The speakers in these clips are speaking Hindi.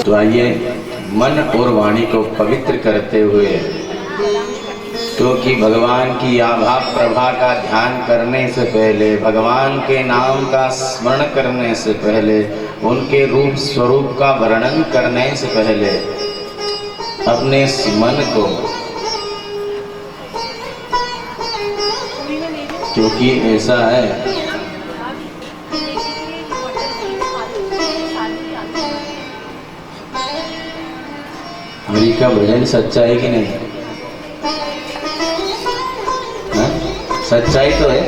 तो आइए मन और वाणी को पवित्र करते हुए, क्योंकि भगवान की आभा प्रभा का ध्यान करने से पहले, भगवान के नाम का स्मरण करने से पहले, उनके रूप स्वरूप का वर्णन करने से पहले अपने मन को, क्योंकि ऐसा है हरि का भजन सच्चा है कि नहीं? हा? सच्चाई तो है।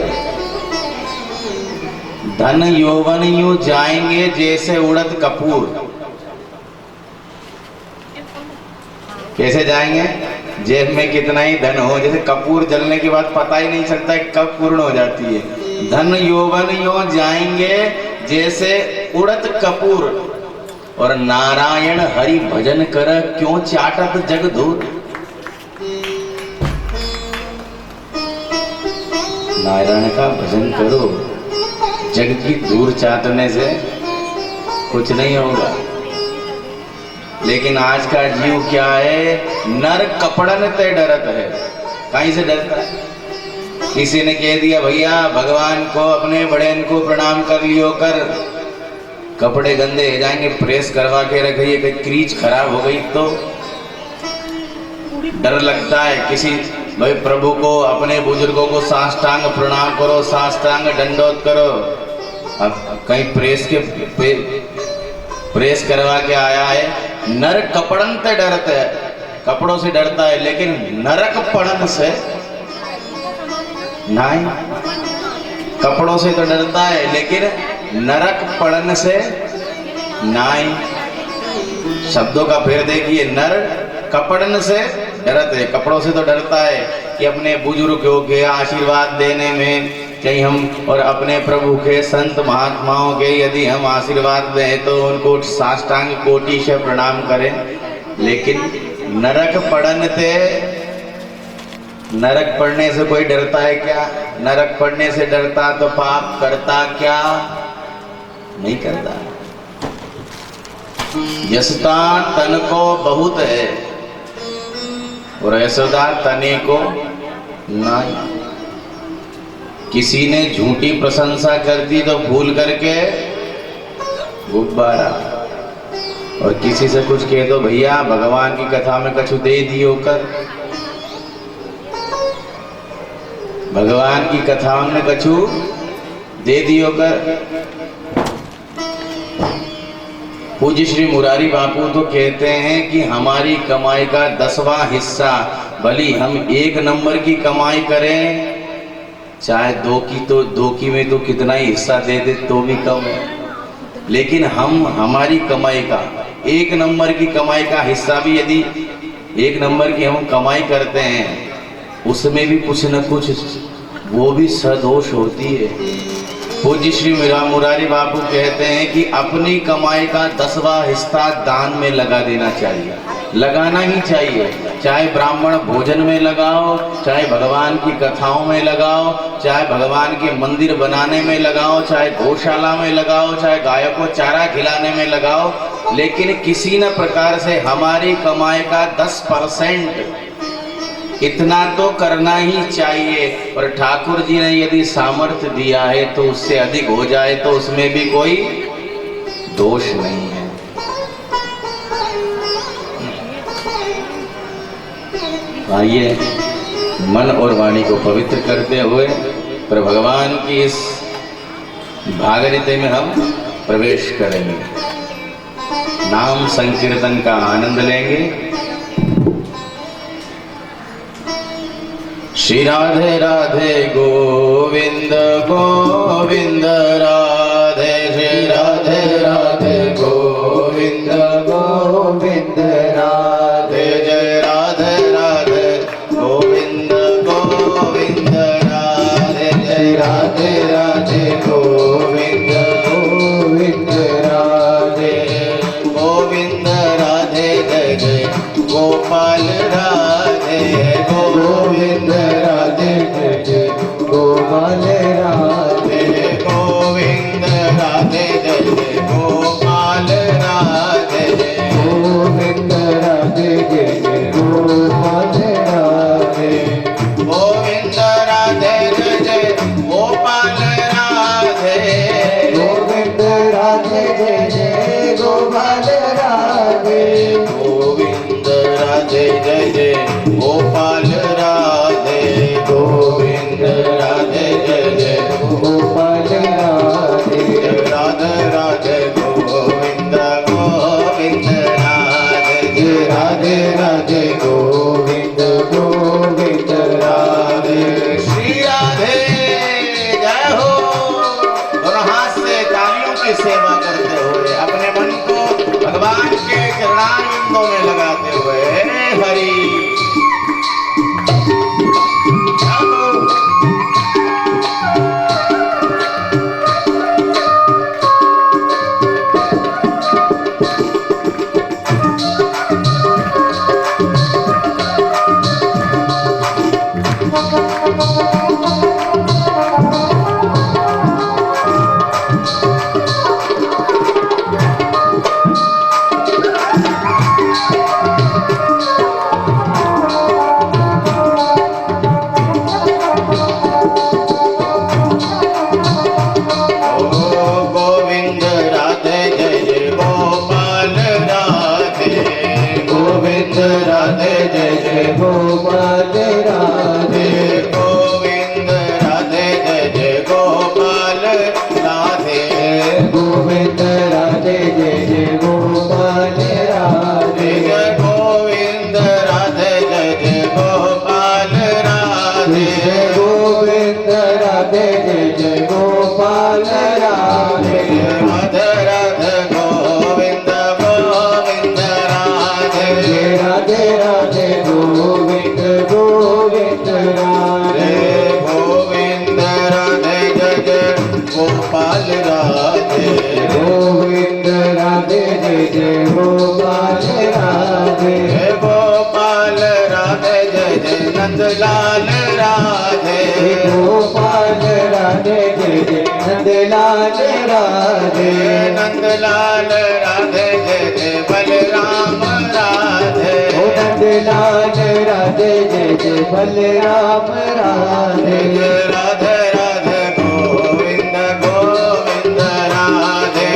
धन यौवन यूं जाएंगे जैसे उड़द कपूर। कैसे जाएंगे? जेब में कितना ही धन हो, जैसे कपूर जलने के बाद पता ही नहीं चलता कब पूर्ण हो जाती है। धन यौवन यूं जाएंगे जैसे उड़द कपूर, और नारायण हरि भजन कर क्यों चाटत जग धूर। नारायण का भजन करो, जग की धूर चाटने से कुछ नहीं होगा। लेकिन आज का जीव क्या है? नर कपड़न ते डरत है। कहीं से डरता है? किसी ने कह दिया भैया भगवान को, अपने बड़े को प्रणाम कर लियो कर, कपड़े गंदे हो जाएंगे, प्रेस करवा के रखिए, कहीं क्रीच खराब हो गई तो डर लगता है। किसी भाई प्रभु को, अपने बुजुर्गों को साष्टांग प्रणाम करो, साष्टांग दंडोत करो। अब कहीं प्रेस करवा के आया है। नर कपड़न से डरता है, कपड़ों से डरता है, लेकिन नरक पड़न से नहीं। कपड़ों से तो डरता है, लेकिन नरक पड़न से नहीं। शब्दों का फिर देखिए, नर कपड़न से डरते है, कपड़ों से तो डरता है कि अपने बुजुर्गों के आशीर्वाद देने में कहीं हम, और अपने प्रभु के संत महात्माओं के यदि हम आशीर्वाद दें तो उनको साष्टांग कोटि से प्रणाम करें। लेकिन नरक पड़न से, नरक पड़ने से कोई डरता है क्या? नरक पड़ने से डरता तो पाप करता क्या? नहीं करता। यशता तन को बहुत है और यशोदा तने को नहीं। किसी ने झूठी प्रशंसा कर दी तो भूल करके गुब्बारा, और किसी से कुछ कह दो भैया भगवान की कथा में कछु दे दियो कर, भगवान की कथा में कछु दे दियो कर। पूज्य श्री मुरारी बापू तो कहते हैं कि हमारी कमाई का 10वां हिस्सा, भली हम 1 नंबर की कमाई करें, चाहे 2 की, तो 2 की में तो कितना ही हिस्सा दे दे तो भी कम है, लेकिन हम हमारी कमाई का 1 नंबर की कमाई का हिस्सा भी, यदि 1 नंबर की हम कमाई करते हैं, उसमें भी कुछ न कुछ वो भी सदोष होती है। पूज्य श्री मुरारी बापू कहते हैं कि अपनी कमाई का 10वां हिस्सा दान में लगा देना चाहिए, लगाना ही चाहिए। चाहे ब्राह्मण भोजन में लगाओ, चाहे भगवान की कथाओं में लगाओ, चाहे भगवान के मंदिर बनाने में लगाओ, चाहे गौशाला में लगाओ, चाहे गायों को चारा खिलाने में लगाओ, लेकिन किसी न प्रकार से हमारी कमाई का 10% इतना तो करना ही चाहिए। और ठाकुर जी ने यदि सामर्थ्य दिया है तो उससे अधिक हो जाए तो उसमें भी कोई दोष नहीं है। आइए मन और वाणी को पवित्र करते हुए पर भगवान की इस भागीरथी में हम प्रवेश करेंगे, नाम संकीर्तन का आनंद लेंगे। श्री राधे राधे गोविंद गोविंद राधे, श्री राधे राधे गोविंद गोविंद राधे, जय राधे राधे गोविंद गोविंद राधे, जय राधे राधे गोविंद गोविंद राधे, गोविंद राधे जय जय गोपाल राधे, गोविंद राधे जय जय गोपाल राधे, गोविंद राधे जय जय गोपाल राधे, गोविंद राधे जय जय गोपाल राधे, गोविंद राधे जय जय गोपाल राधे, गोविंद राधे जय जय गोपाल राधे, गोविंद राधे जय जय गोपाल राधे, गोविंद राधे जय जय गोपाल राधे, राधे राधे गोविंद गोविंद राधे, राधे राधे गोविंद गोविंद राधे, श्री राधे जय हो। दोनों हाथ से तालियों की सेवा करते हुए अपने मन को भगवान के चरणारविंदों में लगाते हुए हरि गोपाल राधे, गोविंद राधे जय जय गोपाल राधे, गोविंद राधे जय जय गोपाल राधे, गोविंद राधे जय जय गोपाल राधे, गोविंद राधे जय जय गोपाल राधे, राधे राधे गोविंद गोविंद राधे, राधे राधे गोविंद गोविंद राधे, गोविंद राधे जय जय गोपाल राधे, गोविंद राधे जय जय गोपाल राधे, गोपाल राधे जय जय नंदलाल राधे, गोपाल राधे जय जय नंदलाल राधे, नंदलाल राधे जय जय बलराम राधे, नंदलाल राधे जय जय बलराम राधे, राधे राधे गोविंद गोविंद राधे,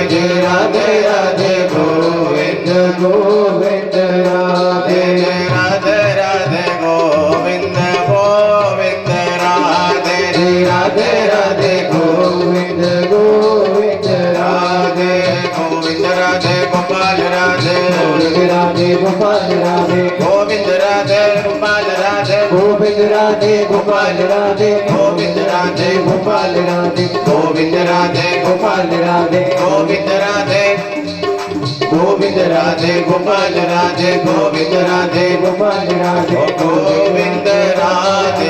राधे राधे गोविंद गोविंद राधे, राधे राधे गोविंद गोविंद राधे, राधे राधे गोविंद गोविंद राधे, गोविंद राधे गोपाल राधे, गोविंद राधे गोपाल राधे, गोविंद राधे गोपाल राधे, गोविंद राधे गोपाल राधे, गोविंद राधे गोपाल राधे, गोविंद राधे गोपाल राधे, गोविंद राधे गोविंद राधे गोपाल राधे, गोविंद राधे गोपाल राधे, गोविंद राधे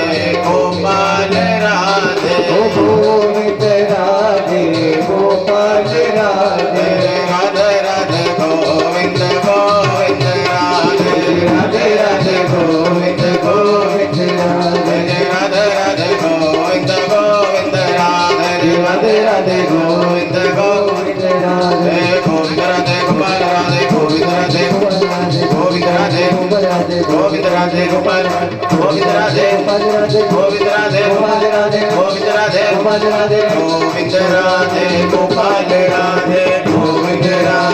गोपाल राधे, गोविंद राधे गोपाल राधे, राधे राधे गोविंद गोविंद राधे, राधे राधे गोविंद गोविंद राधे, राधे राधे गोविंद गोविंद राधे, राधे राधे गोविंद गोविंद राधे, गोविंद राधे गोपाल राधे, गोविंद राधे गोपाल राधे, गोविंद राधे गोपाल राधे, गोविंद राधे गोपाल राधे, गोविंद राधे गोपाल राधे, गोविंद राधे गोपाल राधे, गोविंद राधे गोपाल राधे, गोविंद राधे गोपाल राधे, गोविंद राधे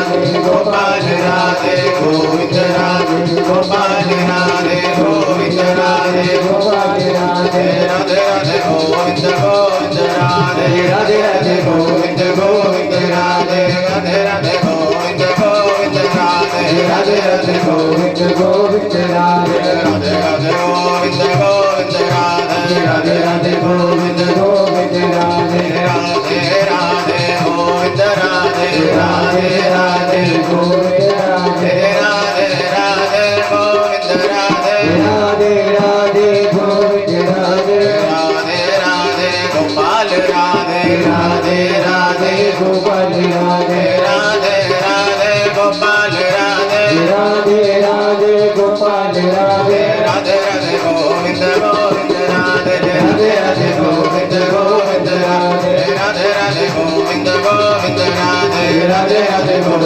गोपाल राधे, गोविंद राधे गोपाल राधे, गोविंद राधे गोपाल राधे, राधे राधे गोविंद गोविंद राधे, राधे राधे गोविंद गोविंद राधे, राधे राधे गोविंद गोविंद राधे, राधे राधे गोविंद गोविंद राधे, राधे राधे गोविंद गोविंद राधे, राधे राधे गोविंद गोविंद राधे राधे राधे गोविंद राधे राधे राधे गोविंद राधे राधे राधे गोविंद राधे राधे राधे गोविंद राधे राधे राधे गोपाल राधे राधे राधे गोपाल राधे राधे राधे गोपाल राधे राधे राधे गोपाल राधे राधे राधे गोविंद गोविंद राधे राधे राधे गोविंद गोविंद राधे राधे राधे गोविंद गोविंद राधे राधे राधे गोविंद गोविंद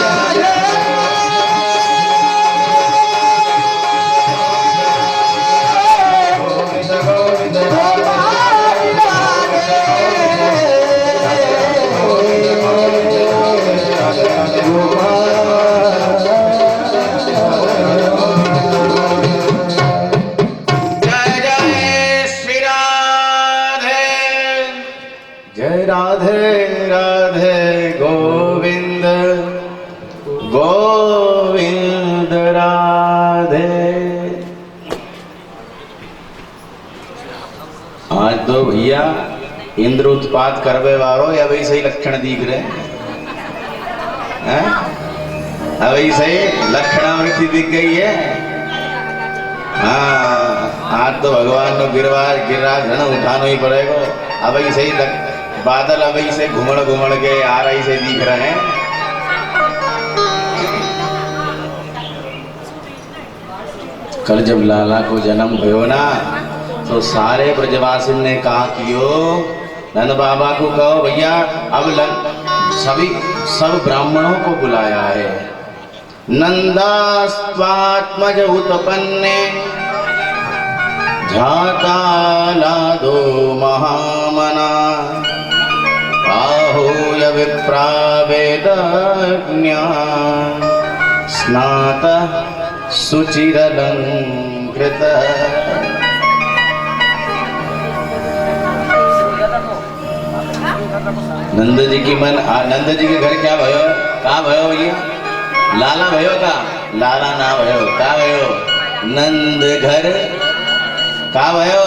राधे राधे राधे गोविंद गोविंद राधे गोविंद गोविंद जय जय श्री राधे जय राधे राधे गोविंद गोविंद राधे। आज तो भैया इंद्र उत्पात करवे वारो या वैसे ही लक्षण दिख रहे हैं? अब वैसे ही लक्षणावृत्ति दिख गई है। हाँ, आज तो भगवान को गिरराज धन उठाना ही पड़ेगा। अब ऐसे ही बादल अब ऐसे घुमड़ घुमड़ के आ रही से दिख रहे हैं। कल जब लाला को जन्म भयो ना तो सारे ब्रजवासी ने कहा कियो नंद बाबा को कहो भैया अब सब ब्राह्मणों को बुलाया है। नंदास्त्वात्मज उत्पन्ने झातालादो महामना आहूय विप्रावेदज्ञा स्नात सुचिरलंकृत। नंद जी की नंद जी के घर क्या भयो? कहाँ भयो भैया? लाला भयो का? लाला ना भयो का भयो? नंद घर का भयो?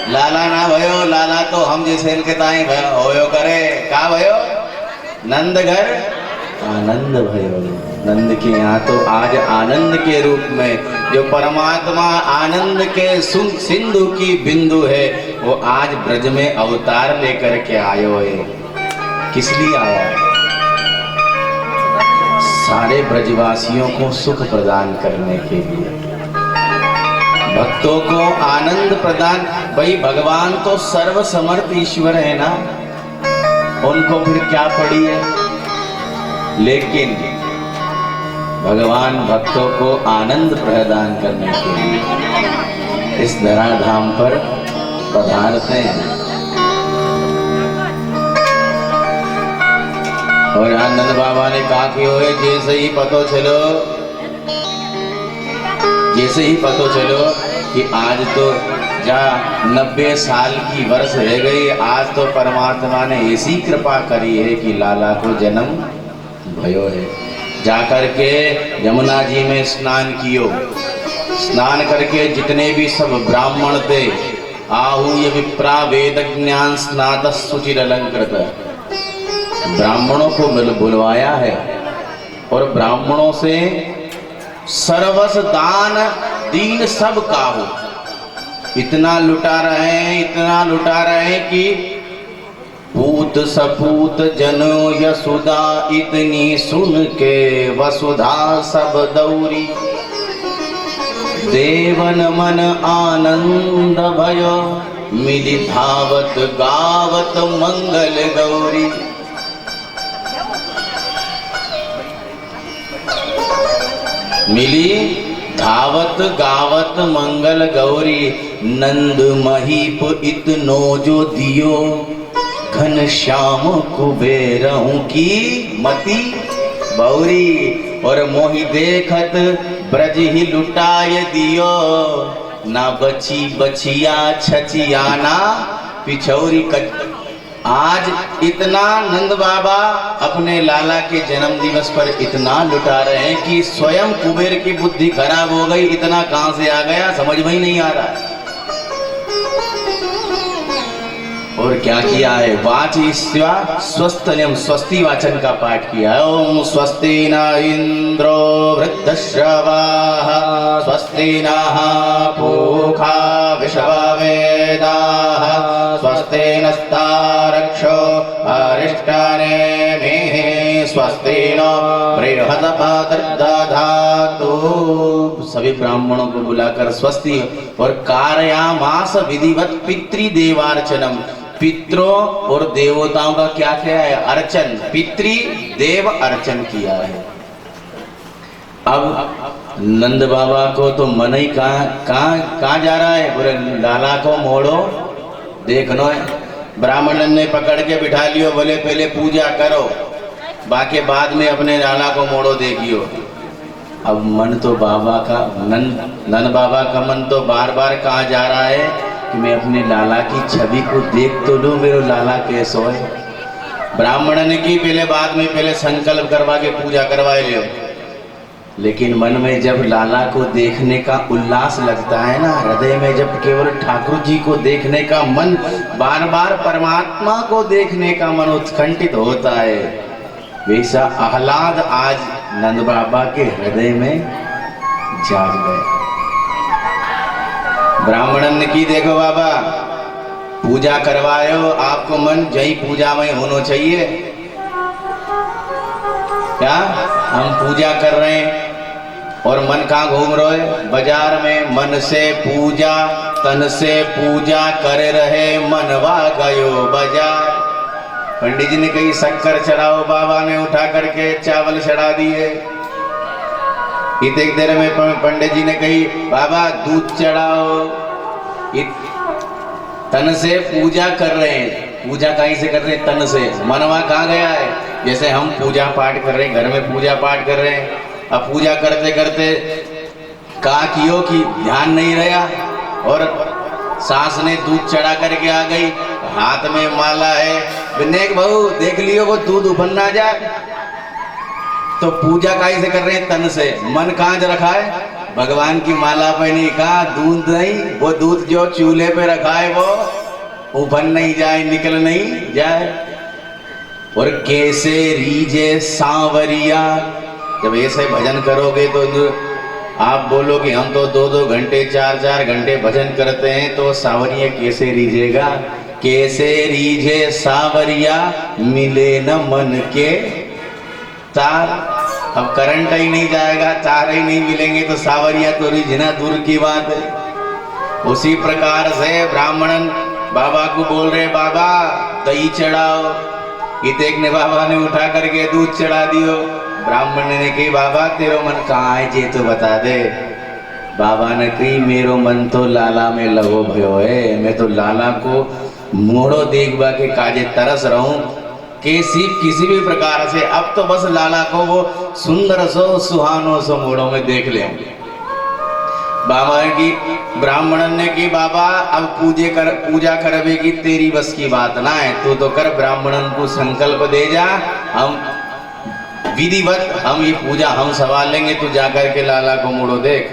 लाला ना भयो। लाला तो हम जैसे इनके ताई भयो करे का भयो? नंद घर आनंद भयो। नंद के यहाँ तो आज आनंद के रूप में जो परमात्मा आनंद के सिंधु की बिंदु है वो आज ब्रज में अवतार लेकर के आयो है। किस लिए आया है? सारे ब्रजवासियों को सुख प्रदान करने के लिए, भक्तों को आनंद प्रदान। भाई भगवान तो सर्वसमर्थ ईश्वर है ना, उनको फिर क्या पड़ी है? लेकिन भगवान भक्तों को आनंद प्रदान करने के लिए इस धराधाम पर पधारते हैं। और आनंद बाबा ने कहा कि ओए जैसे ही पतो चलो कि आज तो जा 90 साल की वर्ष रह गई, आज तो परमात्मा ने ऐसी कृपा करी है कि लाला को जन्म भयो है। जाकर के यमुना जी में स्नान कियो। स्नान करके जितने भी सब ब्राह्मण थे आहूय विप्रा वेद ज्ञान स्नात सुचिर अलंकृत, ब्राह्मणों को बुलवाया है और ब्राह्मणों से सर्वस दान दीन सब काहू इतना लुटा रहे हैं कि पूत सपूत जनो यशुदा इतनी सुन के वसुधा सब दौरी। देवन मन आनंद भयो मिली धावत गावत मंगल गौरी। मिली धावत गावत मंगल गौरी। नंद महीप इतनो जो दियो घन श्याम कुबेरहूं की मति बौरी। और मोहि देखत ब्रज ही लुटाय दियो ना बची बचिया छचियाना पिछौरी। आज इतना नंद बाबा अपने लाला के जन्म दिवस पर इतना लुटा रहे हैं कि स्वयं कुबेर की बुद्धि खराब हो गई। इतना कहां से आ गया समझ में ही नहीं आ रहा। और क्या किया है? वाचिस्वा स्वस्तनियम स्वस्ति वाचन का पाठ किया है। ओम स्वस्ति न इंद्रो वृद्धश्रवाः स्वस्ति नः पूषा विश्ववेदाः स्वस्ति नस्तारक्षो अरिष्टानेमिः स्वस्ति नो बृहस्पतिर्दधातु। सभी ब्राह्मणों को बुलाकर स्वस्ति और कारयामास विधिवत पितृदेवार्चनम। पितरों और देवताओं का क्या क्या है? अर्चन। पितृ देव अर्चन किया है। अब नंद बाबा को तो मन ही कहाँ जा रहा है? बोले लाला को मोड़ो देखनो है। ब्राह्मण ने पकड़ के बिठा लियो, बोले पहले पूजा करो, बाकी बाद में अपने लाला को मोड़ो देखियो। अब मन तो बाबा का नंद बाबा का मन तो बार बार कहाँ जा रहा है कि मैं अपने लाला की छवि को देख तो लूं, मेरे लाला कैसो है। ब्राह्मण ने की पहले, बाद में पहले संकल्प करवा के पूजा करवाए लियो। लेकिन मन में जब लाला को देखने का उल्लास लगता है ना, हृदय में जब केवल ठाकुर जी को देखने का मन, बार बार परमात्मा को देखने का मन उत्कंठित होता है, वैसा आह्लाद आज नंद बाबा के हृदय में जाग गया। ब्राह्मणन ने की, देखो बाबा पूजा करवायो, आपको मन जय पूजा में होना चाहिए। क्या हम पूजा कर रहे हैं और मन कहाँ घूम रहे है? बाजार में। मन से पूजा तन से पूजा करे रहे, मनवा गयो बाजार। पंडित जी ने कही शक्कर चढ़ाओ, बाबा ने उठा करके चावल चढ़ा दिए। इतने देर में पंडित जी ने कही बाबा दूध चढ़ाओ। तन से पूजा कर रहे हैं। पूजा कहीं से कर रहे हैं? तन से। मनवा कहाँ गया है? जैसे हम पूजा पाठ कर रहे हैं, घर में पूजा पाठ कर रहे हैं, अब पूजा करते करते कहा कियो कि ध्यान नहीं रहा और सास ने दूध चढ़ा करके आ गई, हाथ में माला है, विनेक बहू देख लियो वो दूध उबल ना जाए। तो पूजा काहे से कर रहे हैं? तन से। मन कहाँ रखा है? भगवान की माला पे नहीं। कहा दूध नहीं, वो दूध जो चूल्हे पे रखा है वो उबल नहीं जाए, निकल नहीं जाए। और कैसे रीजे सांवरिया, जब ऐसे भजन करोगे तो आप बोलो कि हम तो 2-2 घंटे 4-4 घंटे भजन करते हैं, तो सांवरिया कैसे रीझेगा? कैसे रीझे सांवरिया मिले न मन के तार। अब करंट ही नहीं जाएगा, तार ही नहीं मिलेंगे तो सांवरिया तो रिझना दूर की बात है। उसी प्रकार से ब्राह्मणन बाबा को बोल रहे बाबा दही चढ़ाओ। इतेक ने बाबा ने उठा करके दूध चढ़ा दियो। ब्राह्मण ने कही बाबा तेरो मन कहाँ है जे तो बता दे। बाबा ने कही मेरो मन तो लाला में लगो भयो है, मैं तो लाला को मोड़ो देखबा के काजे तरस रहूं किसी भी प्रकार से। अब तो बस लाला को वो सुंदर सो सुहानो सो मोड़ो में देख ले। बाबा की ब्राह्मण ने की बाबा अब पूजा करवेगी तेरी बस की बात ना है, तू तो कर। ब्राह्मणन को संकल्प दे जा, हम विधिवत हम ये पूजा हम सवाल लेंगे, तू जाकर के लाला को मोड़ो देख।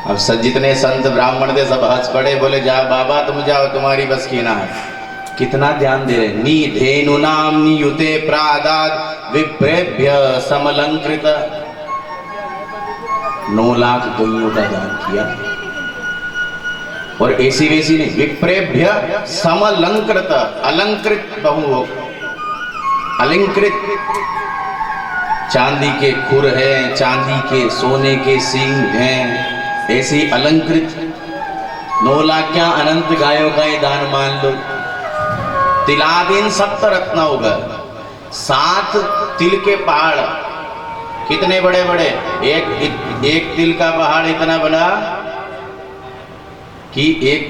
अब जितने संत ब्राह्मण थे सब हंस पड़े, बोले जा बाबा तुम जाओ, तुम्हारी बस की ना है। कितना ध्यान दे रहे। निधेनु नाम नियुते प्रादात विप्रेभ्य समलंकृत। 9 लाख गईयों का दान किया। और ऐसी वैसी नहीं, विप्रेभ्य समलंकृत, अलंकृत बहु अलंकृत। चांदी के खुर हैं, चांदी के सोने के सींग हैं, ऐसी अलंकृत 9 लाख क्या अनंत गायों का ये दान मान लो। तिलादीन 7 रत्न होगा, 7 तिल के पहाड़। कितने बड़े बड़े? एक तिल का पहाड़ इतना बड़ा कि एक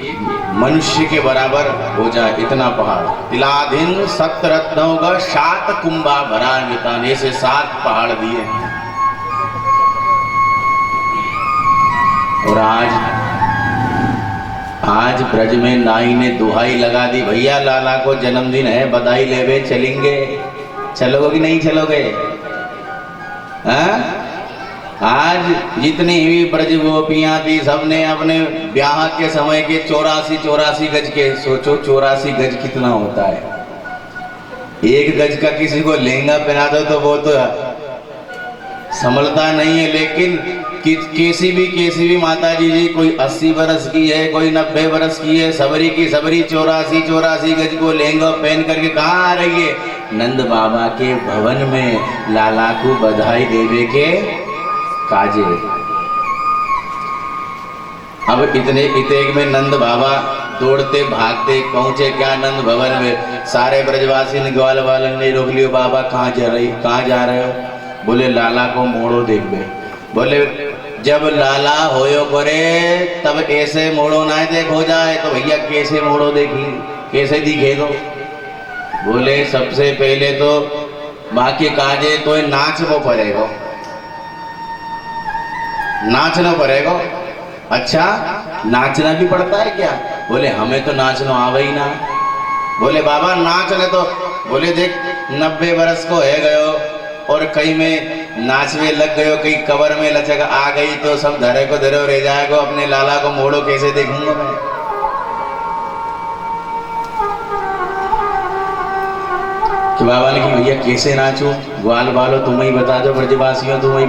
मनुष्य के बराबर हो जाए, इतना पहाड़। तिलाधीन 7 रत्न होगा, 7 कुंभा भरा निताने से 7 पहाड़ दिए। आज ब्रज में नाई ने दुहाई लगा दी, भैया लाला को जन्मदिन है, बधाई लेवे चलेंगे। चलोगे कि नहीं चलोगे? हाँ? आज जितनी भी ब्रज गोपियां थी सबने अपने ब्याह के समय के 84 गज के, सोचो 84 गज कितना होता है। एक गज का किसी को लहंगा पहना दो तो वो तो संभलता नहीं है, लेकिन कैसी भी माता जी कोई 80 बरस की है, कोई 90 बरस की है, सबरी की सबरी 84 गज को लहंगा पहन करके कहाँ आ रही है? नंद बाबा के भवन में लाला को बधाई देवे के काजे। अब इतने इतेक में नंद बाबा दौड़ते भागते पहुंचे क्या नंद भवन में। सारे ब्रजवासी ने ग्वाल वालन ने रोक लियो, बाबा कहाँ जा रहे हो? बोले लाला को मोड़ो देखबे। बोले जब लाला होयो करे तब ऐसे मोड़ो ना देख हो जाए, तो भैया कैसे मोड़ो देखी, कैसे दिखे दो? बोले सबसे पहले तो बाकी काजे तो नाचना पड़ेगा, नाचना पड़ेगा। अच्छा नाचना भी पड़ता है क्या? बोले हमें तो नाचना आवे ही ना। बोले बाबा नाच ले तो। बोले देख 90 बरस को है गयो और कहीं में नाचने लग गयो, कहीं कबर में लचक आ गई तो सब धरे को धरे रह जाएगा, अपने लाला को मोड़ो कैसे देखूंगा मैं? कि बाबा ने कि भैया कैसे नाचो? ग्वाल बालो तुम ही बता दो, ब्रजवासियों तुम ही।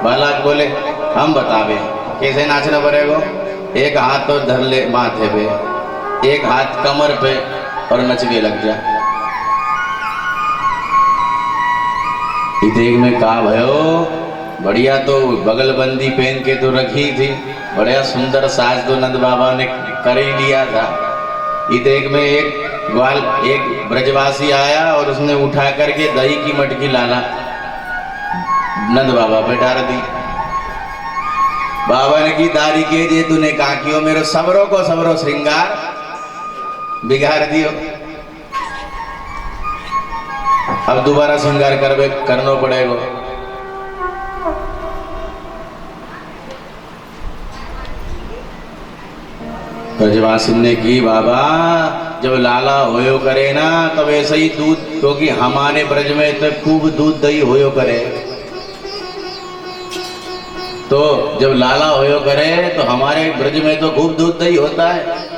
बालक बोले हम बतावे कैसे नाचना पड़ेगा। एक हाथ तो धर ले माथे पे, एक हाथ कमर पे और नचने लग जा। इतेक में कहा भयो बढ़िया, तो बगलबंदी पहन के तो रखी थी, बढ़िया सुंदर साज तो नंद बाबा ने कर ही लिया था। इतेक में एक ब्रजवासी आया और उसने उठा करके दही की मटकी लाला नंद बाबा पे डाल दी। बाबा ने की दारी के जे तूने कहा क्यों मेरो सबरों को सबरों श्रृंगार बिगाड़ दियो, अब दोबारा श्रृंगार करना पड़ेगा। ब्रजवासी ने की बाबा जब लाला होयो करे ना तब ऐसे ही दूध, क्योंकि हमारे ब्रज में तो खूब दूध दही होयो करे, तो जब लाला होयो करे तो हमारे ब्रज में तो खूब दूध दही होता है।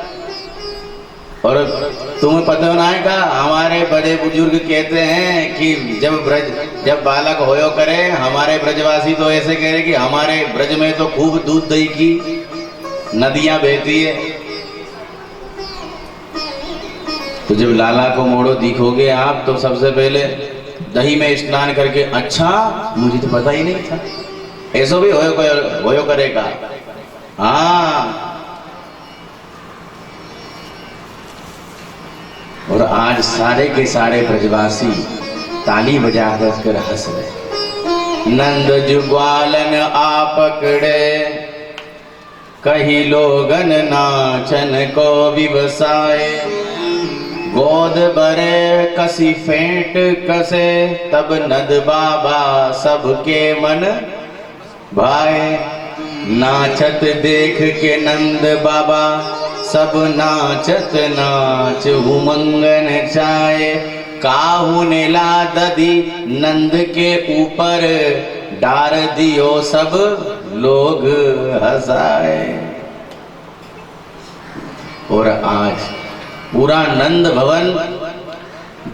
और तुम्हें पता ना है का हमारे बड़े बुजुर्ग कहते हैं कि जब बालक होयो करे, हमारे ब्रजवासी तो ऐसे कह रहे कि हमारे ब्रज में तो खूब दूध दही की नदियां बहती है। तो जब लाला को मोड़ो दिखोगे आप तो सबसे पहले दही में स्नान करके, अच्छा मुझे तो पता ही नहीं था ऐसा भी होयो करेगा। हाँ, और आज सारे के सारे ब्रजवासी ताली बजा कर हंस रहे। नंद जुग्वालन आ पकड़े कही लोगन नाचन को विवसाए, गोद बरे कसी फेंट कसे तब नद बाबा सबके मन भाए। नाचत देख के नंद बाबा सब नाचत नाच उमंगन छाए, काहू ने ला दधी नंद के ऊपर डार दियो सब लोग हंसाए। और आज पूरा नंद भवन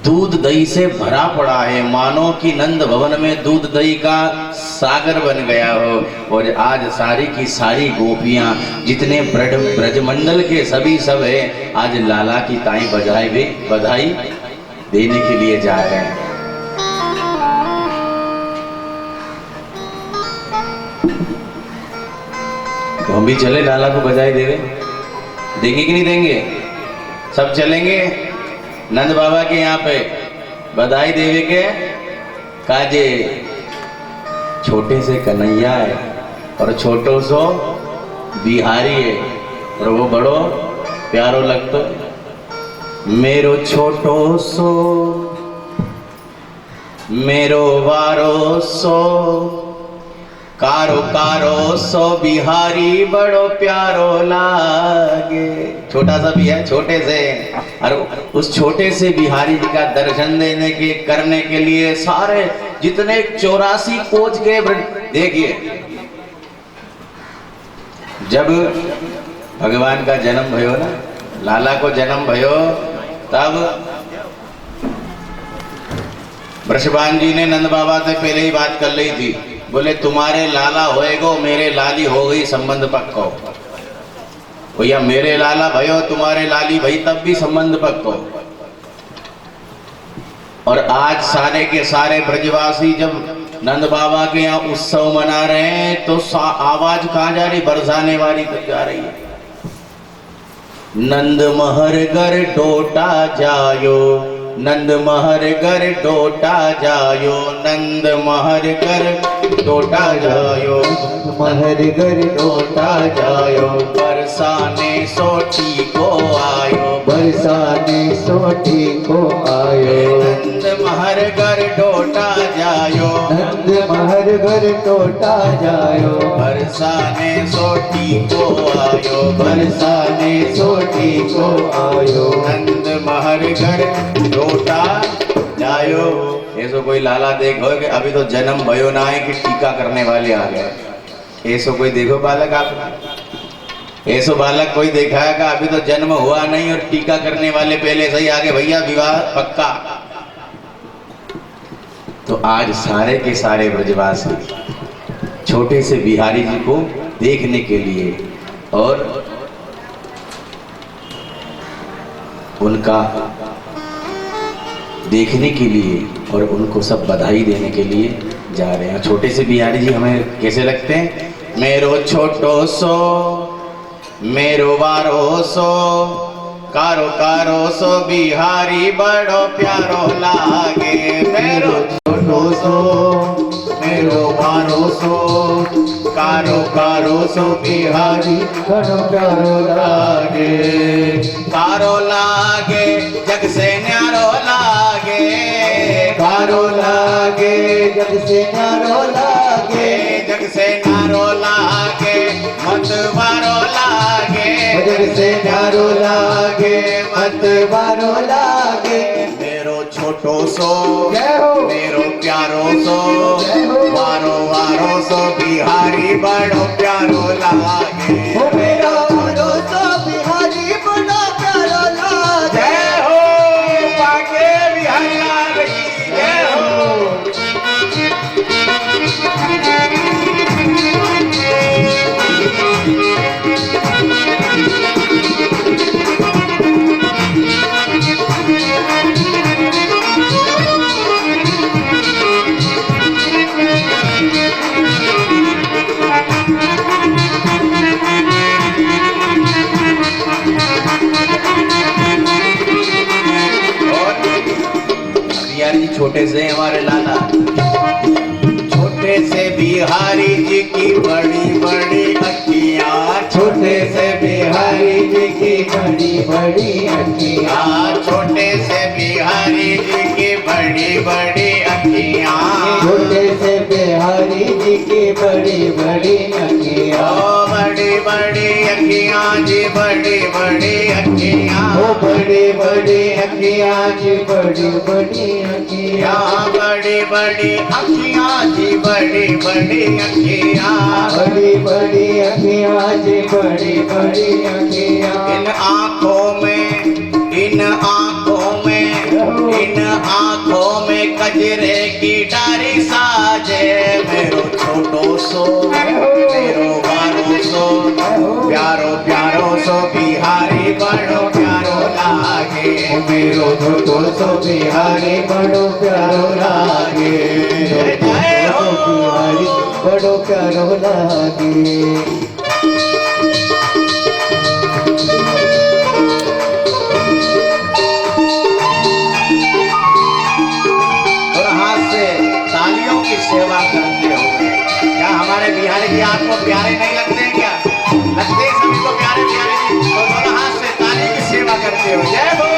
दूध दही से भरा पड़ा है, मानो कि नंद भवन में दूध दही का सागर बन गया हो। और आज सारी की सारी गोपियां जितने ब्रजमंडल के सभी सब है, आज लाला की ताई बधाई देने के लिए जा रहे हैं। तो हम भी चले लाला को बधाई देवे, देंगे कि नहीं देंगे? सब चलेंगे नंद बाबा के यहाँ पे बधाई देवे के काजे। छोटे से कन्हैया है और छोटो सो बिहारी है और वो बड़ो प्यारो लगतो है। मेरो छोटो सो मेरो वारो सो कारो कारो सो बिहारी बड़ो प्यारो लागे। छोटा सा भी है, छोटे से, और उस छोटे से बिहारी जी का दर्शन देने के करने के लिए सारे जितने 84 कोच के देखिए, जब भगवान का जन्म भयो ना, लाला को जन्म भयो, तब वृषभान जी ने नंद बाबा से पहले ही बात कर ली थी। बोले तुम्हारे लाला होएगो, मेरे लाली हो गई, संबंध पक्को। भैया मेरे लाला भयो, तुम्हारे लाली भाई, तब भी संबंध पक्को। और आज सारे के सारे ब्रजवासी जब नंद बाबा के यहाँ उत्सव मना रहे हैं तो आवाज कहाँ जा रही, बरसाने वाली तक जा रही है। नंद महर घर डोटा जायो, नंद महर घर डोटा जायो, नंद महर घर डोटा जायो, महर घर डोटा जायो, बरसाने सोटी को आयो, बरसाने सोटी को आयो। नंद महर घर डोटा जायो, नंद महर घर टोटा जायो, बरसाने सोटी को आयो, बरसाने सोटी को आयो। नंद महर घर डोटा जायो। ऐसो कोई लाला देखो कि अभी तो जन्म भयो ना है कि टीका करने वाले आ गए। ऐसो कोई देखो बालक आपने, ऐसो बालक कोई देखा है कि अभी तो जन्म हुआ नहीं और टीका करने वाले पहले से ही आगे, भैया विवाह पक्का। तो आज सारे के सारे ब्रजवासी छोटे से बिहारी जी को देखने के लिए और उनका देखने के लिए और उनको सब बधाई देने के लिए जा रहे हैं। छोटे से बिहारी जी हमें कैसे लगते हैं? मेरो छोटो सो मेरो वारो सो, कारो कारो सो बिहारी बड़ो प्यारो लागे। मेरो छोटो सो मेरो वारो सो, कारो कारो सो बिहारी घणो प्यारो लागे। कारो लागे जग से न्यारो लागे, कारो लागे जग से न्यारो लागे, जग से न्यारो लागे, मतवारो लागे, जग से न्यारो लागे, मत बारो लागे। मेरो छोटो सो जय हो, मेरो प्यारो सो, जय हो। वारो वारो सो बिहारी बड़ो प्यारो लागे। ओ मेरा वारो सो बिहारी बड़ा प्यारो लागे। जय हो बाके बिहारी लाल की जय हो। बिहारी जी छोटे से हमारे लाला, छोटे से बिहारी जी की बड़ी बड़ी अखियाँ, छोटे से बिहारी जी की बड़ी बड़ी अखियाँ, छोटे से बिहारी जी की बड़ी बड़ी अखियाँ, छोटे से बिहारी जी की बड़ी बड़ी अखियाँ, ओ बड़ी बड़ी अखियाँ जी, बड़ी बड़ी अखियाँ, ओ बड़ी बड़ी अखियाँ जी, बड़ी बड़ी अखियाँ, बड़ी बड़ी अखियाँ जी, बड़ी बड़ी अखियाँ, बड़ी बड़ी अखियाँ जी, बड़ी बड़ी अखियाँ। इन आँखों में, इन आँखों में, इन आँखों में कजरे की डारी साजे। मेरो छोटो सो मेरो वारो सो, प्यारो प्यारो सो बिहारी बड़ो प्यारो लागे। मेरो छोटो सो बिहारी बड़ो प्यारो लागे। जय हो। बिहारी बड़ो प्यारो लागे। और हाथ से तालियों की सेवा करते हो। क्या हमारे बिहारी जी आपको प्यारे नहीं लगते हैं क्या? लगते हैं सभी को प्यारे बिहारी जी। तो दोनों हाथ से ताली की सेवा करते हो। जय हो।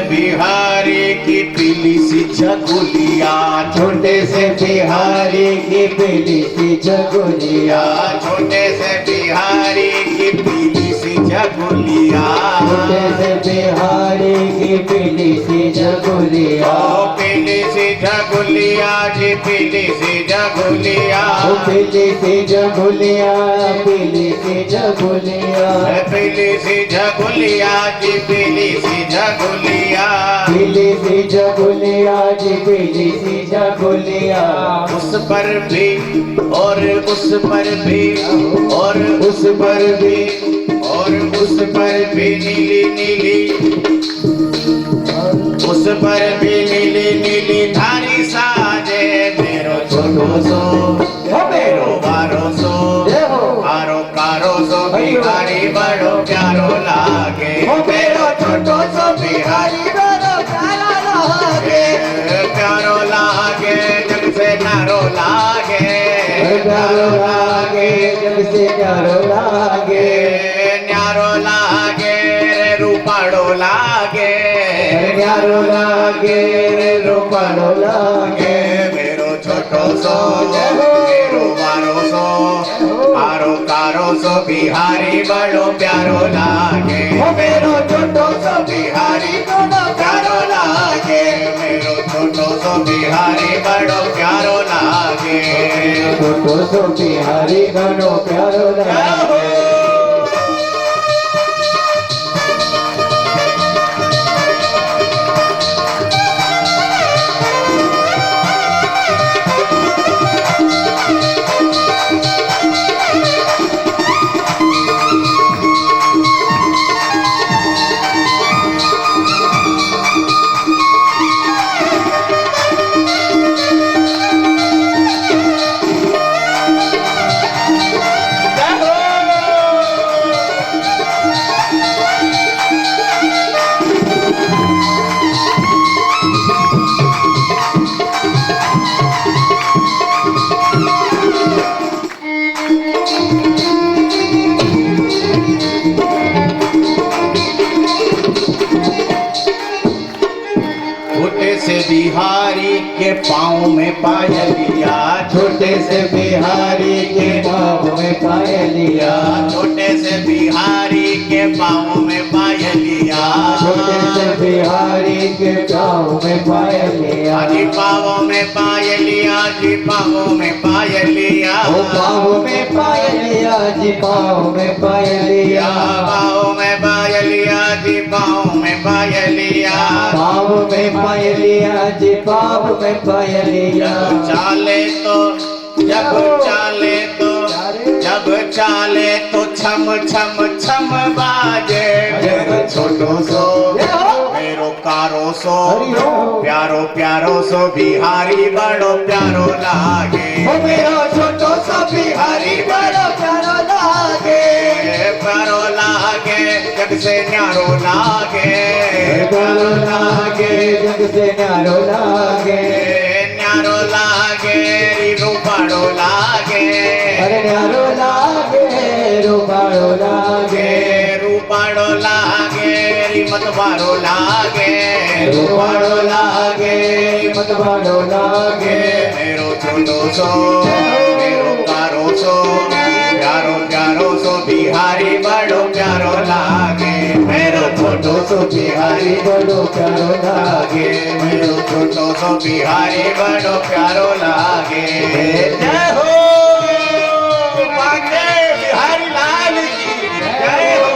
बिहारी की पीली सी झगुलिया, छोटे से बिहारी की पीली सी झगुलिया, छोटे से बिहारी की पीली सी झगुलिया, छोटे से बिहारी की पीली सी झगुलिया, ओ पीली सी झगुलिया जी, पीली सी झगुलिया, ओ पीली सी झगुलिया, पीली सी झगुलिया, पीली सी झगुलिया जी, पीली सी झगुलिया, पीली सी झगुलिया जी, पीली सी झगुलिया, उस पर भी और उस पर भी और उस पर भी और उस पर भी नीली नीली, उस पर भी नीली नीली धारी साजे, मेरो छोटो सो मेरो बारो सो, कारो कारो सो बिहारी बड़ो प्यारो लागे, मेरो छोटो सो बिहारी बड़ो प्यारो लागे, प्यारो लागे जग से न्यारो लागे, प्यारो लागे जग से प्यारो लागे, न्यारो लागे रे रूपाड़ो लागे, न्यारो लागे रे रूपाड़ो लागे, मेरो छोटो सो मेरो बारो सो, कारो कारो सो बिहारी बड़ो प्यारो लागे, मेरो छोटो सो बिहारी बड़ो प्यारो लागे, मेरो छोटो सो बिहारी बड़ो प्यारो लागे, छोटो सो बिहारी बड़ो प्यारो लागे। छोटे से बिहारी के पाँव में पायलिया, छोटे से बिहारी के पाँव में पायलिया, छोटे से बिहारी के पाँव में पायलिया, छोटे से बिहारी के पाँव में पायलिया, जी पाँव में पायलिया, जी पाँव में पायलिया, ओ पाँव में पायलिया जी, पाँव में पायलिया, पाँव में पायलिया जी, पाँव में पायलिया, पाँव में पायलिया जी, पाँव में पायलिया, चाले तो जब चाले तो जब चाले तो छम छम छम बाजे, मेरो छोटो सो मेरो कारो सो, प्यारो प्यारो सो बिहारी बड़ो प्यारो लागे, मेरो छोटो सो बिहारी बड़ो प्यारो लागे, प्यारो लागे जग से न्यारो लागे, प्यारो लागे जग से न्यारो लागे, न्यारो लागे रूपाड़ो लागे, अरे न्यारो लागे रूपाड़ो लागे, रूपाड़ो लागे मतवारो लागे, रूपाड़ो लागे मतवारो लागे, मेरो छोटो सो मेरो कारो सो, प्यारो प्यारो सो बिहारी बड़ो प्यारो लागे, मेरो छोटो सो बिहारी बड़ो प्यारो लागे, मेरो छोटो सो बिहारी बड़ो प्यारो लागे, जय हो बांके बिहारी लाल की जय हो।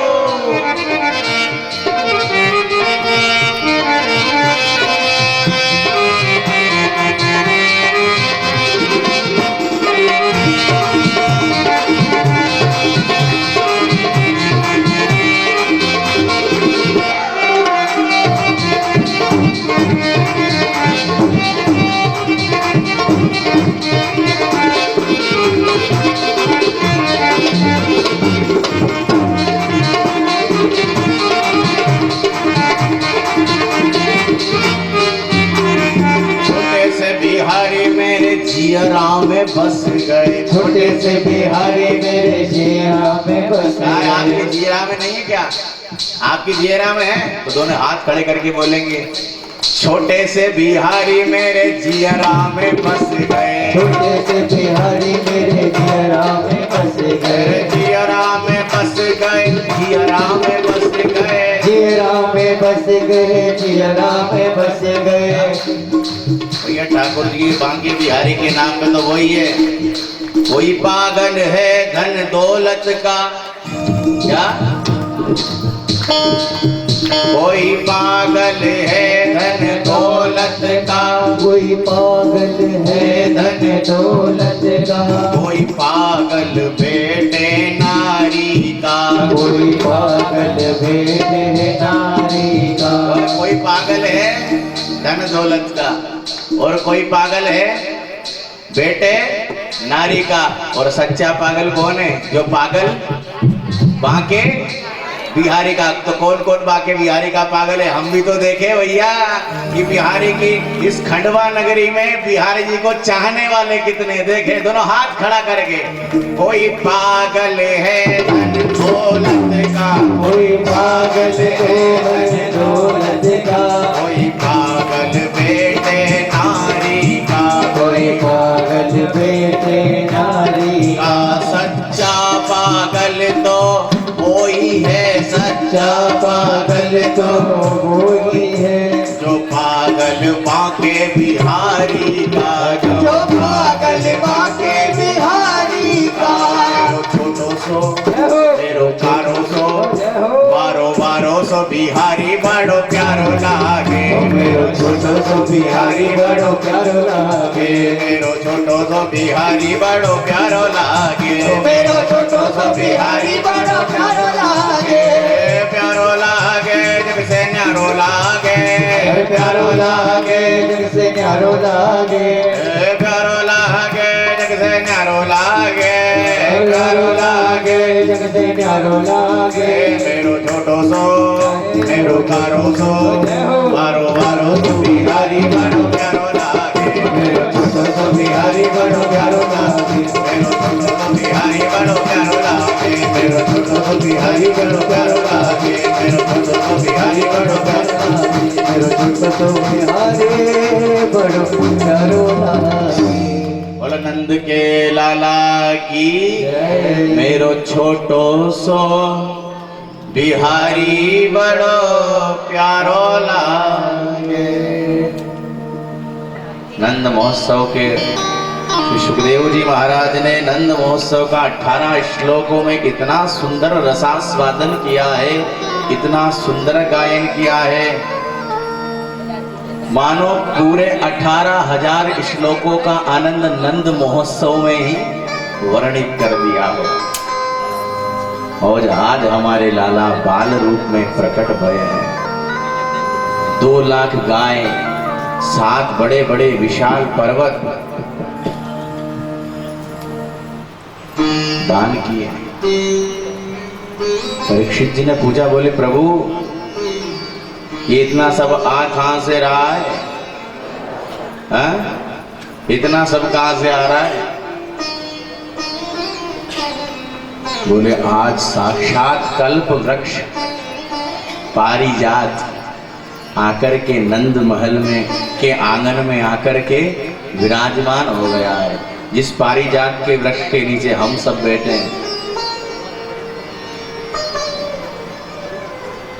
जियरा में बस गए, छोटे से बिहारी मेरे जिया में बस आपके गए, जियरा में नहीं है क्या? आपकी जियरा में है तो दोनों हाथ खड़े करके बोलेंगे, छोटे से बिहारी मेरे जियरा में बस गए, छोटे से बिहारी मेरे जियरा में बस गए, जियरा में बस गए, जियरा में बस गए, जियरा में बस गए, जियरा में बस गए। भैया ठाकुर जी बांके बिहारी के नाम पे तो वही है, कोई पागल है धन दौलत का, क्या कोई पागल है धन दौलत का, कोई पागल है धन दौलत का, कोई पागल बेटे नारी का, कोई पागल बेटे नारी का, कोई पागल है धन दौलत का और कोई पागल है बेटे नारी का। और सच्चा पागल कौन है? जो पागल बांके बिहारी का। तो कौन कौन बांके बिहारी का पागल है? हम भी तो देखे भैया कि बिहारी की इस खंडवा नगरी में बिहारी जी को चाहने वाले कितने देखे, दोनों हाथ खड़ा करके। कोई पागल है धन दौलत का, कोई पागल है धन दौलत का, कोई पागल बेटे नारी का, कोई पागल बेटे नारी का, सच्चा पागल तो वही है, सच्चा पागल तो वही है, जो पागल बांके बिहारी का, जो पागल बांके बिहारी का। छोटो सो तेरो कारो सो बारो बारो सो बिहारी बड़ो प्यारो लागे, मेरो छोटो सो बिहारी बड़ो प्यारो लागे, मेरो छोटो सो बिहारी बड़ो प्यारो लागे, मेरो छोटो सो बिहारी बड़ो प्यारो लागे, प्यारो लागे जग से न्यारो लागे, प्यारो लागे जग से न्यारो लागे, प्यारो लागे जग से न्यारो लागे, प्यारो लागे जग से न्यारो लागे। मेरो छोटो सो मेरो कारो सो बारो बारो सो बिहारी बड़ो प्यारो लागे, मेरो छोटो सो बिहारी बड़ो प्यारो लागे, मेरो छोटो सो बिहारी बड़ो प्यारो लागे, मेरो छोटो सो बिहारी बड़ो प्यारो लागे, मेरो छोटो सो बिहारी बड़ो प्यारो लागे, मेरो छोटो सो बिहारी बड़ो प्यारो लागे। बोलो नंद के लाला की मेरो छोटो सो बिहारी बड़ो प्यारो लागे। नंद महोत्सव के श्री सुखदेव जी महाराज ने नंद महोत्सव का 18 श्लोकों में कितना सुंदर रसास्वादन किया है, कितना सुंदर गायन किया है, मानो पूरे 18,000 श्लोकों का आनंद नंद महोत्सव में ही वर्णित कर दिया हो। और आज हमारे लाला बाल रूप में प्रकट भय हैं। 2 लाख गाय, 7 बड़े बड़े विशाल पर्वत दान किए। परीक्षित जी ने पूछा, बोले प्रभु ये इतना सब आ कहां से रहा है? इतना सब कहां से आ रहा है? बोले आज साक्षात कल्प वृक्ष पारिजात आकर के नंद महल में के आंगन में आकर के विराजमान हो गया है। जिस पारिजात के वृक्ष के नीचे हम सब बैठे हैं,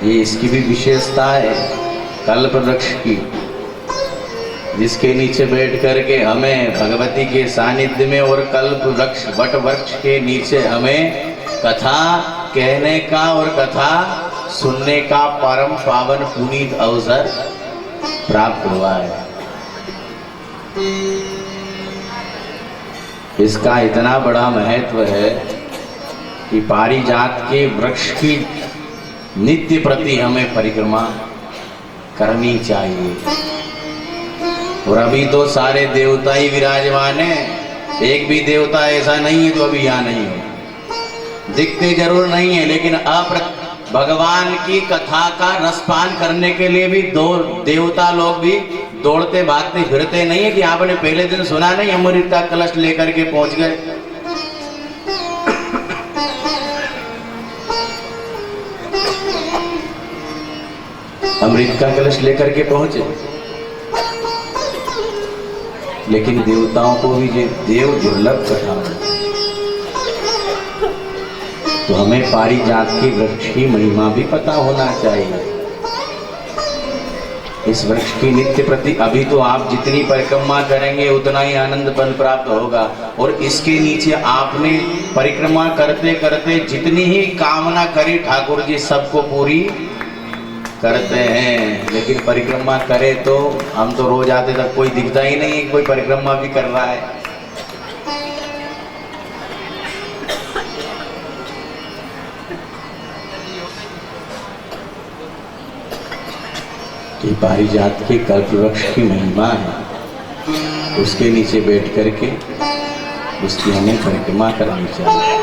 ये इसकी भी विशेषता है कल्प वृक्ष की, जिसके नीचे बैठ करके हमें भगवती के सानिध्य में और कल्प वृक्ष वट वृक्ष के नीचे हमें कथा कहने का और कथा सुनने का परम पावन पुनीत अवसर प्राप्त हुआ है। इसका इतना बड़ा महत्व है कि पारिजात के वृक्ष की नित्य प्रति हमें परिक्रमा करनी चाहिए। और अभी तो सारे देवता ही विराजमान हैं, एक भी देवता ऐसा नहीं है जो अभी यहाँ नहीं हो। दिखते जरूर नहीं है, लेकिन भगवान की कथा का रसपान करने के लिए भी 2 देवता लोग भी दौड़ते भागते फिरते नहीं है कि आपने पहले दिन सुना नहीं, अमृत का कलश लेकर के पहुंच गए। अमृत का कलश लेकर के पहुंचे, लेकिन देवताओं को भी ये देव दुर्लभ कथा है। तो हमें पारिजात के वृक्ष की महिमा भी पता होना चाहिए। इस वृक्ष की नित्य प्रति अभी तो आप जितनी परिक्रमा करेंगे उतना ही आनंद बल प्राप्त होगा, और इसके नीचे आपने परिक्रमा करते करते जितनी ही कामना करी ठाकुर जी सबको पूरी करते हैं। लेकिन परिक्रमा करे तो हम तो रोज आते तक कोई दिखता ही नहीं है कोई परिक्रमा भी कर रहा है। कि पारिजात के कल्प वृक्ष की महिमा है, उसके नीचे बैठ करके उसकी हमें परिक्रमा करनी चाहिए।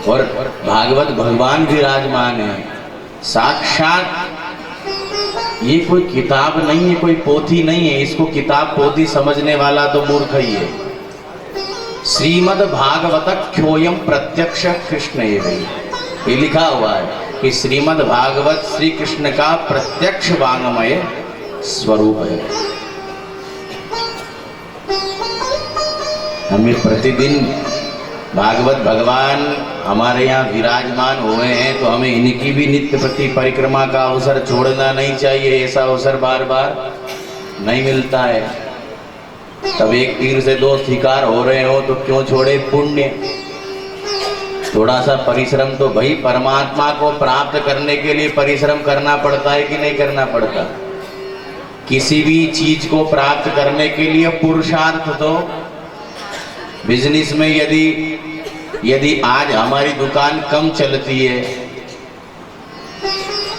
और भागवत भगवान विराजमान है साक्षात। ये कोई किताब नहीं है, कोई पोथी नहीं है। इसको किताब पोथी समझने वाला तो मूर्ख ही है। श्रीमद् भागवत ख्योयम प्रत्यक्ष कृष्ण ये लिखा हुआ है कि श्रीमद् भागवत श्री कृष्ण का प्रत्यक्ष वांगमय स्वरूप है। हमें प्रतिदिन भागवत भगवान हमारे यहाँ विराजमान हुए हैं, तो हमें इनकी भी नित्य प्रति परिक्रमा का अवसर छोड़ना नहीं चाहिए। ऐसा अवसर बार बार नहीं मिलता है। तब एक तीर से दो शिकार हो रहे हो तो क्यों छोड़े पुण्य। थोड़ा सा परिश्रम तो भाई परमात्मा को प्राप्त करने के लिए परिश्रम करना पड़ता है कि नहीं करना पड़ता। किसी भी चीज को प्राप्त करने के लिए पुरुषार्थ तो। बिजनेस में यदि आज हमारी दुकान कम चलती है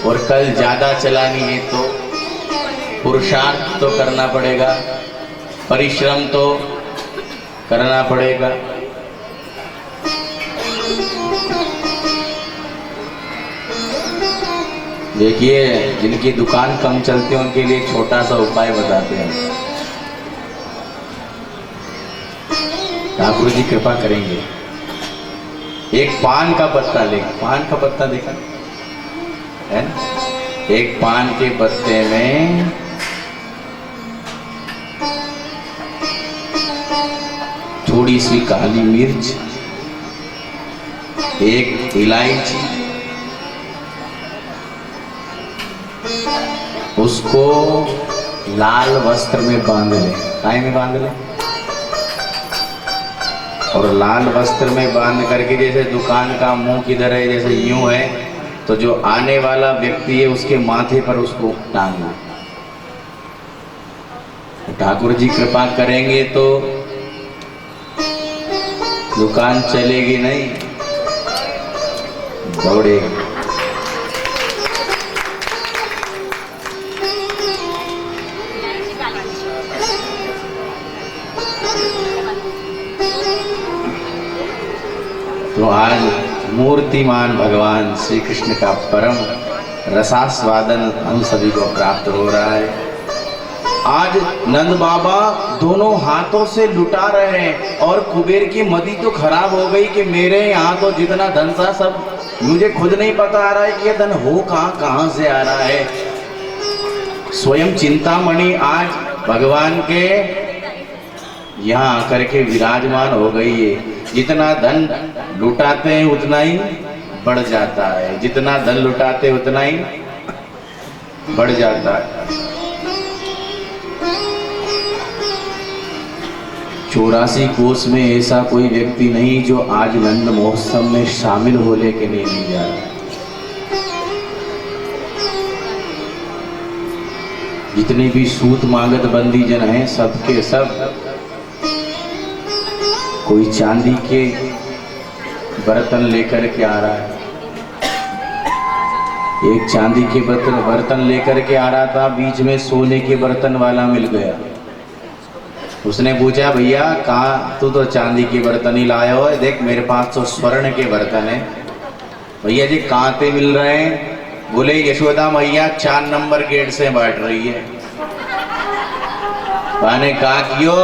और कल ज्यादा चलानी है तो पुरुषार्थ तो करना पड़ेगा, परिश्रम तो करना पड़ेगा। देखिए जिनकी दुकान कम चलती है उनके लिए छोटा सा उपाय बताते हैं। ठाकुर जी कृपा करेंगे। एक पान का पत्ता ले, पान का पत्ता देखा है ना? एक पान के पत्ते में थोड़ी सी काली मिर्च, एक इलायची, उसको लाल वस्त्र में बांध ले। काय में बांध ले? और लाल वस्त्र में बांध करके जैसे दुकान का मुंह किधर है जैसे यूं है, तो जो आने वाला व्यक्ति है उसके माथे पर उसको टांगना। ठाकुर जी कृपा करेंगे तो दुकान चलेगी नहीं, दौड़ेगी। तो आज मूर्तिमान भगवान श्री कृष्ण का परम रसास्वादन हम सभी को प्राप्त हो रहा है। आज नंद बाबा दोनों हाथों से लुटा रहे हैं, और कुबेर की मदी तो खराब हो गई कि मेरे यहाँ तो जितना धन था सब मुझे खुद नहीं पता आ रहा है कि ये धन हो कहाँ से आ रहा है। स्वयं चिंतामणि आज भगवान के यहाँ आकर के विराजमान हो गई है। जितना धन लुटाते हैं उतना ही बढ़ जाता है, जितना धन लुटाते उतना ही बढ़ जाता है। 84 कोस में ऐसा कोई व्यक्ति नहीं जो आज नंद महोत्सव में शामिल होने के लिए नहीं जा रहा। जितने भी सूत मांगत बंदी जन हैं सबके सब कोई चांदी के बर्तन लेकर के आ रहा है। एक चांदी के बर्तन लेकर के आ रहा था, बीच में सोने के बर्तन वाला मिल गया। उसने पूछा भैया कहाँ, तू तो चांदी के बर्तन ही लाया हो, देख मेरे पास तो स्वर्ण के बर्तन है। भैया जी कहाँ पे मिल रहे हैं? बोले यशोदा मैया 4 नंबर गेट से बांट रही है। मैंने कहा कि यो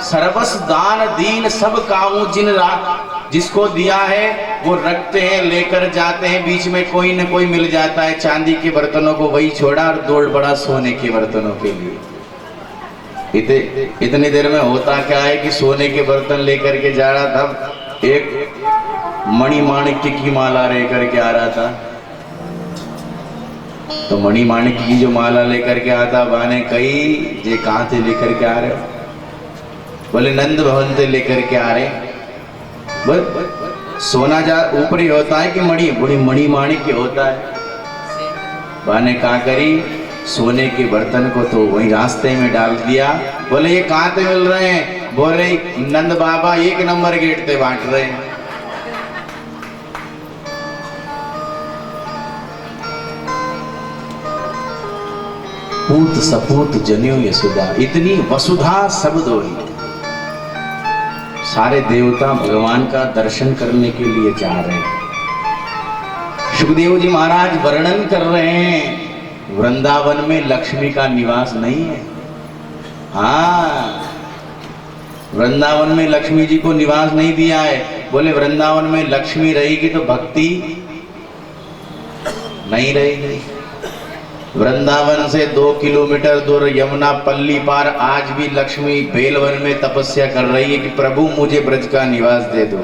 सर्वस दान दीन सब काहू जिन रात जिसको दिया है वो रखते हैं, लेकर जाते हैं, बीच में कोई न कोई मिल जाता है, चांदी के बर्तनों को वही छोड़ा और दौड़ पड़ा सोने के बर्तनों के लिए। इतनी देर में होता क्या है कि सोने के बर्तन लेकर के जा रहा था, एक मणि माणिक्य की माला लेकर के आ रहा था। तो मणि माणिक्य की जो माला लेकर के आता, बाने कही जे कहाँ से लेकर के आ रहे हो? बोले नंद भवन से लेकर के आ रहे। बोल सोना जा ऊपरी होता है कि मणि? बड़ी मणि माणिक्य होता है। बाने कहा करी, सोने के बर्तन को तो वही रास्ते में डाल दिया। बोले ये कहाँ से मिल रहे हैं? बोले नंद बाबा 1 नंबर गेट पे बांट रहे हैं। पूत सपूत जन्यो यशोदा, इतनी वसुधा शब्द हुई। सारे देवता भगवान का दर्शन करने के लिए जा रहे हैं। सुखदेव जी महाराज वर्णन कर रहे हैं, वृंदावन में लक्ष्मी का निवास नहीं है। हाँ, वृंदावन में लक्ष्मी जी को निवास नहीं दिया है। बोले वृंदावन में लक्ष्मी रहेगी तो भक्ति नहीं रहेगी। वृंदावन से 2 किलोमीटर दूर यमुना पल्ली पार आज भी लक्ष्मी बेलवन में तपस्या कर रही है कि प्रभु मुझे ब्रज का निवास दे दो।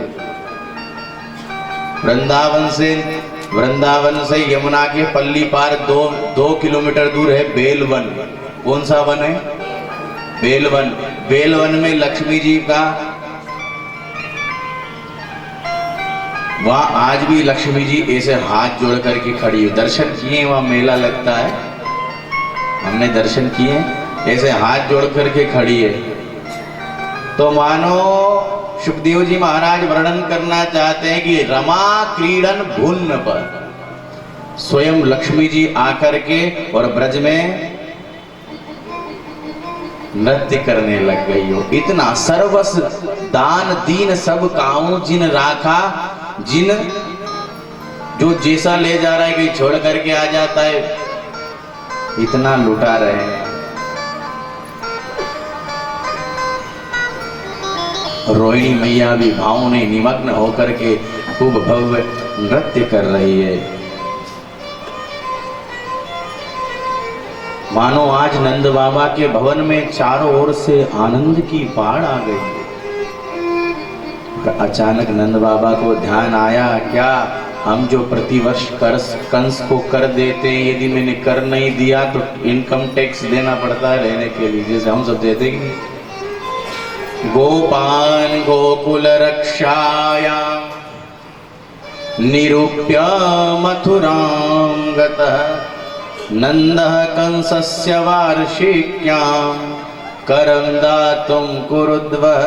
वृंदावन से यमुना के पल्ली पार 2 किलोमीटर दूर है बेलवन। कौन सा वन है? बेलवन। बेलवन में लक्ष्मी जी का, वहां आज भी लक्ष्मी जी ऐसे हाथ जोड़ करके खड़ी है। दर्शन किए, वहां मेला लगता है, हमने दर्शन किए, ऐसे हाथ जोड़ करके खड़ी है। तो मानो सुखदेव जी महाराज वर्णन करना चाहते हैं कि रमा क्रीडन भुन्न पर स्वयं लक्ष्मी जी आकर के और ब्रज में नृत्य करने लग गई हो। इतना सर्वस दान दीन सब काऊ जिन राखा, जिन जो जैसा ले जा रहा है कि छोड़ करके आ जाता है, इतना लुटा रहे हैं। रोहिणी मैया भी भावों ने निमग्न होकर के खूब भव्य नृत्य कर रही है। मानो आज नंद बाबा के भवन में चारों ओर से आनंद की बाढ़ आ गई। अचानक नंद बाबा को ध्यान आया, क्या हम जो प्रतिवर्ष कंस को कर देते हैं, यदि मैंने कर नहीं दिया तो इनकम टैक्स देना पड़ता है रहने के लिए, जैसे हम सब देते कि नहीं। गोपान गोकुल रक्षाया निरूप्य मथुरां गतः नंदः कंसस्य वार्षिक्यां करं दातुं कुरुद्वः।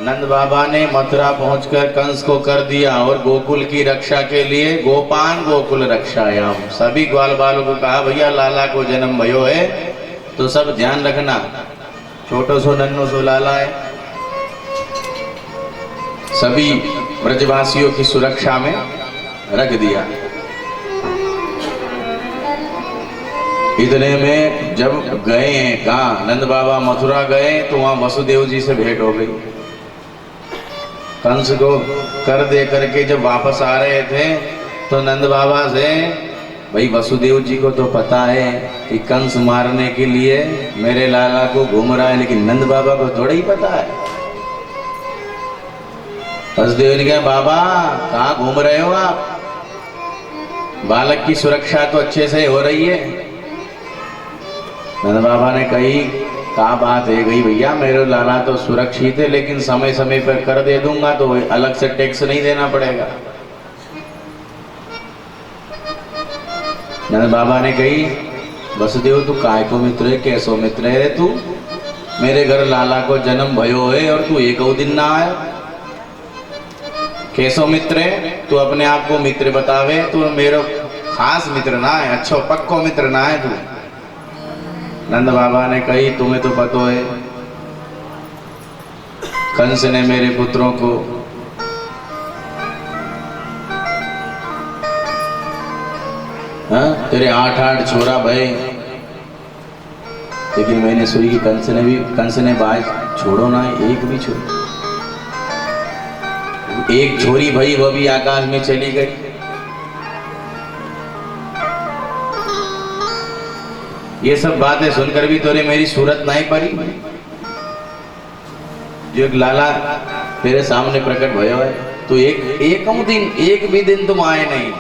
नंद बाबा ने मथुरा पहुंचकर कंस को कर दिया और गोकुल की रक्षा के लिए गोपान गोकुल रक्षायाम, सभी ग्वाल बालों को कहा भैया लाला को जन्म भयो है तो सब ध्यान रखना, छोटो सो नन्नो सो लाला है। सभी ब्रजवासियों की सुरक्षा में रख दिया। इतने में जब गए हैं, कहाँ नंद बाबा मथुरा गए तो वहां वसुदेव जी से भेंट हो गई। कंस को कर दे करके जब वापस आ रहे थे तो नंद बाबा से, भाई वसुदेव जी को तो पता है कि कंस मारने के लिए मेरे लाला को घूम रहा है, लेकिन नंद बाबा को थोड़ा ही पता है। वसुदेव ने कहा बाबा कहाँ घूम रहे हो आप? बालक की सुरक्षा तो अच्छे से हो रही है। नंद बाबा ने कही क्या बात है गई भैया, मेरे लाला तो सुरक्षित है, लेकिन समय समय पर कर दे दूंगा तो अलग से टैक्स नहीं देना पड़ेगा। नंद बाबा ने कही वसुदेव तू काय को मित्र है, कैसो मित्र है तू? मेरे घर लाला को जन्म भयो है और तू एक दिन ना आया, कैसो मित्र है? तू अपने आप को मित्र बतावे, तू मेरा खास मित्र ना है, अच्छो पक्को मित्र ना है तू। नंद बाबा ने कही तुम्हें तो पता है कंस ने मेरे पुत्रों को तेरे 8 छोरा भाई, लेकिन मैंने सुनी कि कंस ने बाज छोड़ो ना एक भी छोड़ो। एक छोरी भई वह भी आकाश में चली गई। ये सब बातें सुनकर भी तोरे मेरी सूरत नहीं पड़ी। जो एक लाला तेरे सामने प्रकट भयो है, तो एक भी दिन तुम आए नहीं।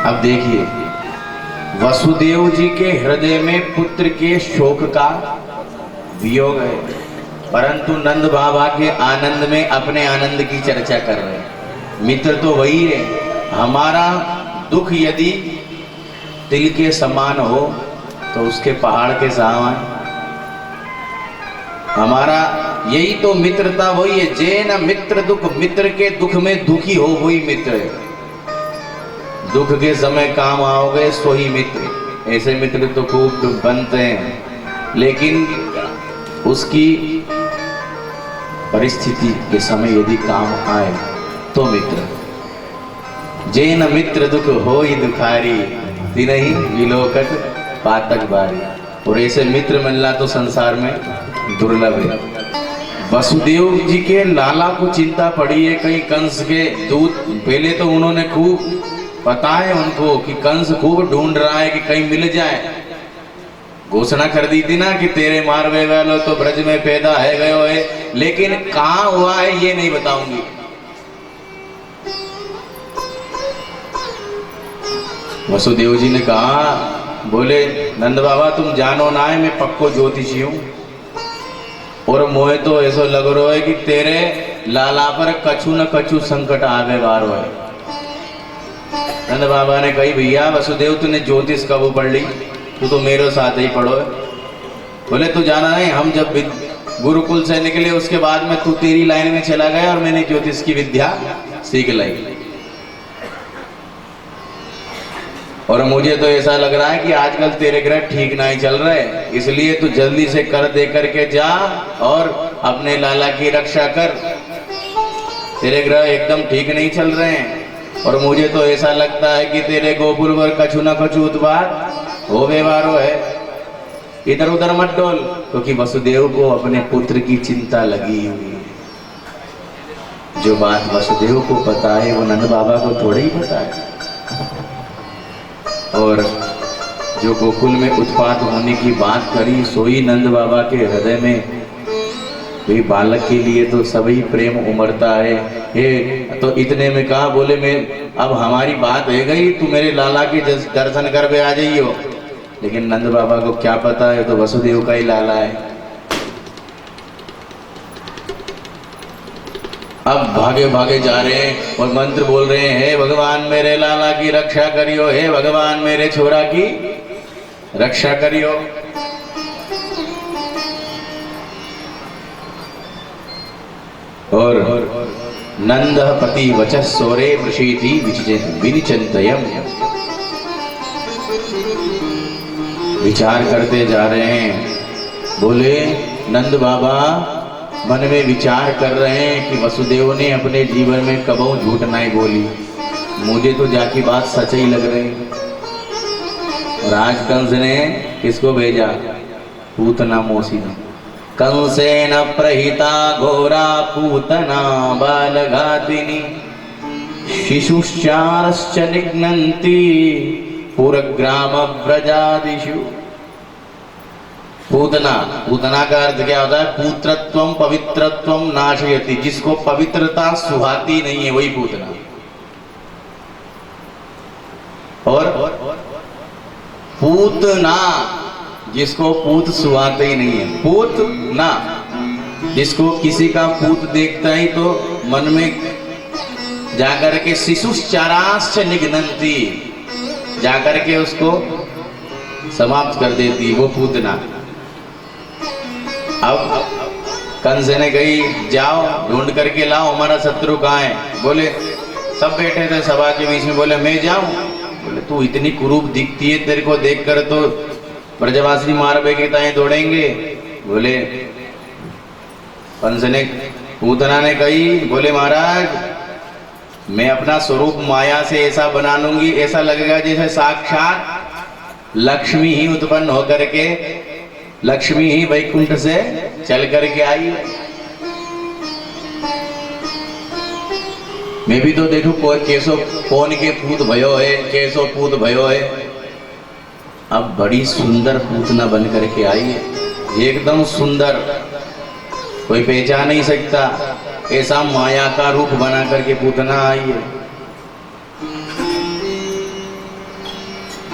अब देखिए, वसुदेव जी के हृदय में पुत्र के शोक का वियोग है, परंतु नंद बाबा के आनंद में अपने आनंद की चर्चा कर रहे हैं। मित्र तो वही है। हमारा दुख यदि तिल के समान हो तो उसके पहाड़ के समान। हमारा यही तो मित्रता वही है। जे न मित्र दुख, मित्र के दुख में दुखी हो वही मित्र है। दुख के समय काम आओगे सो ही मित्र। ऐसे मित्र तो खूब बनते हैं, लेकिन उसकी परिस्थिति के समय यदि काम आए तो मित्र। जे न मित्र दुख हो ही दुखारी, तिनहि विलोकत पातक बारी। और ऐसे मित्र मिलना तो संसार में दुर्लभ है। वसुदेव जी के लाला को चिंता पड़ी है कहीं कंस के दूत। पहले तो उन्होंने खूब पता है उनको कि कंस खूब ढूंढ रहा है कि कहीं मिल जाए। घोषणा कर दी थी ना कि तेरे मारवे वालों तो ब्रज में पैदा है गयो है, लेकिन कहाँ हुआ है ये नहीं बताऊंगी। वसुदेव जी ने कहा, बोले नंद बाबा तुम जानो ना है मैं पक्को ज्योतिषी हूं, और मोहे तो ऐसा लग रहा है कि तेरे लाला पर कछु न कछु संकट आवे बार है। नंद बाबा ने कही, भैया वसुदेव तूने ज्योतिष कब पढ़ ली, तू तो मेरे साथ ही पढ़ो है। बोले तू जाना नहीं, हम जब गुरुकुल से निकले उसके बाद में तू तेरी लाइन में चला गया और मैंने ज्योतिष की विद्या सीख लाई। और मुझे तो ऐसा लग रहा है कि आजकल तेरे ग्रह ठीक नहीं चल रहे, इसलिए तू जल्दी से कर दे करके जा और अपने लाला की रक्षा कर। तेरे ग्रह एकदम ठीक नहीं चल रहे हैं, और मुझे तो ऐसा लगता है कि तेरे गोकुल पर कछु न कछु उत्पात हो व्यवहारो है। इधर उधर मत डोल, क्योंकि वसुदेव को अपने पुत्र की चिंता लगी हुई है। जो बात वसुदेव को पता है वो नंद बाबा को थोड़ी ही पता है। और जो गोकुल में उत्पात होने की बात करी सोई नंद बाबा के हृदय में। भाई बालक के लिए तो सभी प्रेम उमड़ता है। हे तो इतने में कहा, बोले मैं अब हमारी बात है गई, तू मेरे लाला के दर्शन कर बे आ जाइयो। लेकिन नंद बाबा को क्या पता है तो वसुदेव का ही लाला है। अब भागे भागे जा रहे हैं और मंत्र बोल रहे हैं, हे भगवान मेरे लाला की रक्षा करियो, हे भगवान मेरे छोरा की रक्षा करियो। और नंद पति वचः सोरे प्रशीति विनिचिंतयम्। विचार करते जा रहे हैं। बोले नंद बाबा मन में विचार कर रहे हैं कि वसुदेव ने अपने जीवन में कबहू झूठ नहीं बोली, मुझे तो जाकी बात सच ही लग रही। और आज कंस ने किसको भेजा, पूतना मौसी ने। कंसेन प्रहिता घोरा पूतना बालघातिनी, शिशुश्चारश्च निघ्नन्ति पुरग्राम व्रजादिषु। पूतना, पूतना का अर्थ क्या होता है, पुत्रत्वम पवित्रत्वम नाशयति, जिसको पवित्रता सुहाती नहीं है वही पूतना। और पूतना, जिसको पूत सुहाते ही नहीं है। पूतना, जिसको किसी का पूत देखता ही तो मन में जाकर के शिशुश्चाराश्च निघ्नन्ति, जाकर के उसको समाप्त कर देती, वो पूतना। अब कंस ने कही, जाओ ढूंढ करके लाओ हमारा शत्रु कहाँ है। बोले सब बैठे थे सभा के बीच में, बोले मैं जाऊं। बोले तू इतनी कुरूप दिखती है, तेरे को देखकर तो ब्रजवासी मारवे के ताएं दौड़ेंगे। बोले कंस ने, पूतना ने कही, बोले महाराज मैं अपना स्वरूप माया से ऐसा बना लूंगी, ऐसा लगेगा जैसे साक्षात लक्ष्मी ही उत्पन्न होकर के, लक्ष्मी ही वैकुंठ से चल करके आई। मैं भी तो देखो कोई कैसो कौन के पूत भयो है, कैसो पूत भयो है। अब बड़ी सुंदर पूतना बन करके आई है, एकदम सुंदर, कोई पहचान नहीं सकता। ऐसा माया का रूप बना करके पूतना आई है।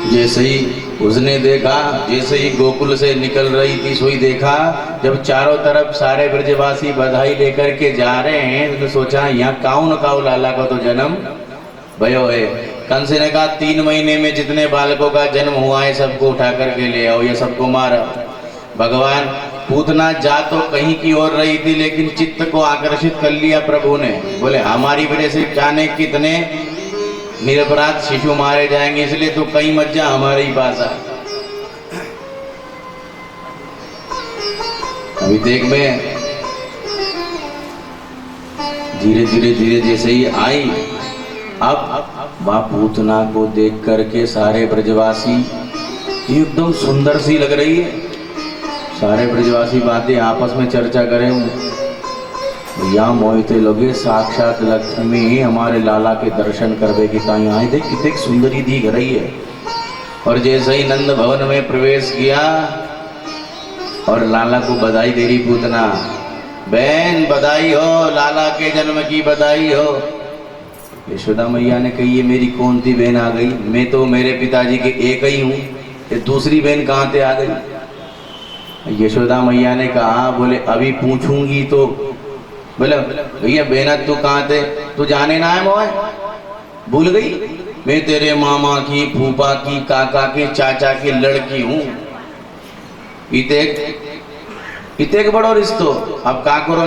जैसे ही उसने देखा, जैसे ही गोकुल से निकल रही थी सोई देखा, जब चारों तरफ सारे ब्रजवासी बधाई लेकर के जा रहे हैं तो सोचा यहाँ काऊ न काऊ लाला का तो जन्म भयो है। कंस ने कहा 3 महीने में जितने बालकों का जन्म हुआ है सबको उठा करके ले आओ, ये सबको मारा। भगवान पूतना जा तो कहीं की ओर रही थी, लेकिन चित्त को आकर्षित कर लिया प्रभु ने। बोले हमारी वजह से जाने कितने निरपराध शिशु मारे जाएंगे, इसलिए तो कहीं मत जा, हमारे ही पास आ। अभी देख मैं धीरे धीरे धीरे जैसे ही आई, अब मां पूतना को देख करके सारे ब्रजवासी एकदम सुंदर सी लग रही है। सारे ब्रजवासी बातें आपस में चर्चा करें, यहाँ मोहिते लगे साक्षात लक्ष्मी ही हमारे लाला के दर्शन करवे की ताई आई, देख कितनी सुंदरी दिख रही है। और जैसे ही नंद भवन में प्रवेश किया और लाला को बधाई दे रही पूतना, बहन बधाई हो, लाला के जन्म की बधाई हो। यशोदा मैया ने कही ये मेरी कौन सी बहन आ गई, मैं तो मेरे पिताजी के एक ही हूँ, ये दूसरी बहन कहाँ से आ गई। यशोदा मैया ने कहा, बोले अभी पूछूंगी तो। बोले भैया बहना तू कहाँ थे, तू जाने ना है मोए, भूल गई, मैं तेरे मामा की, फूफा की, काका की, चाचा की लड़की हूँ। इतेक बड़ो रिश्तो, अब का करो,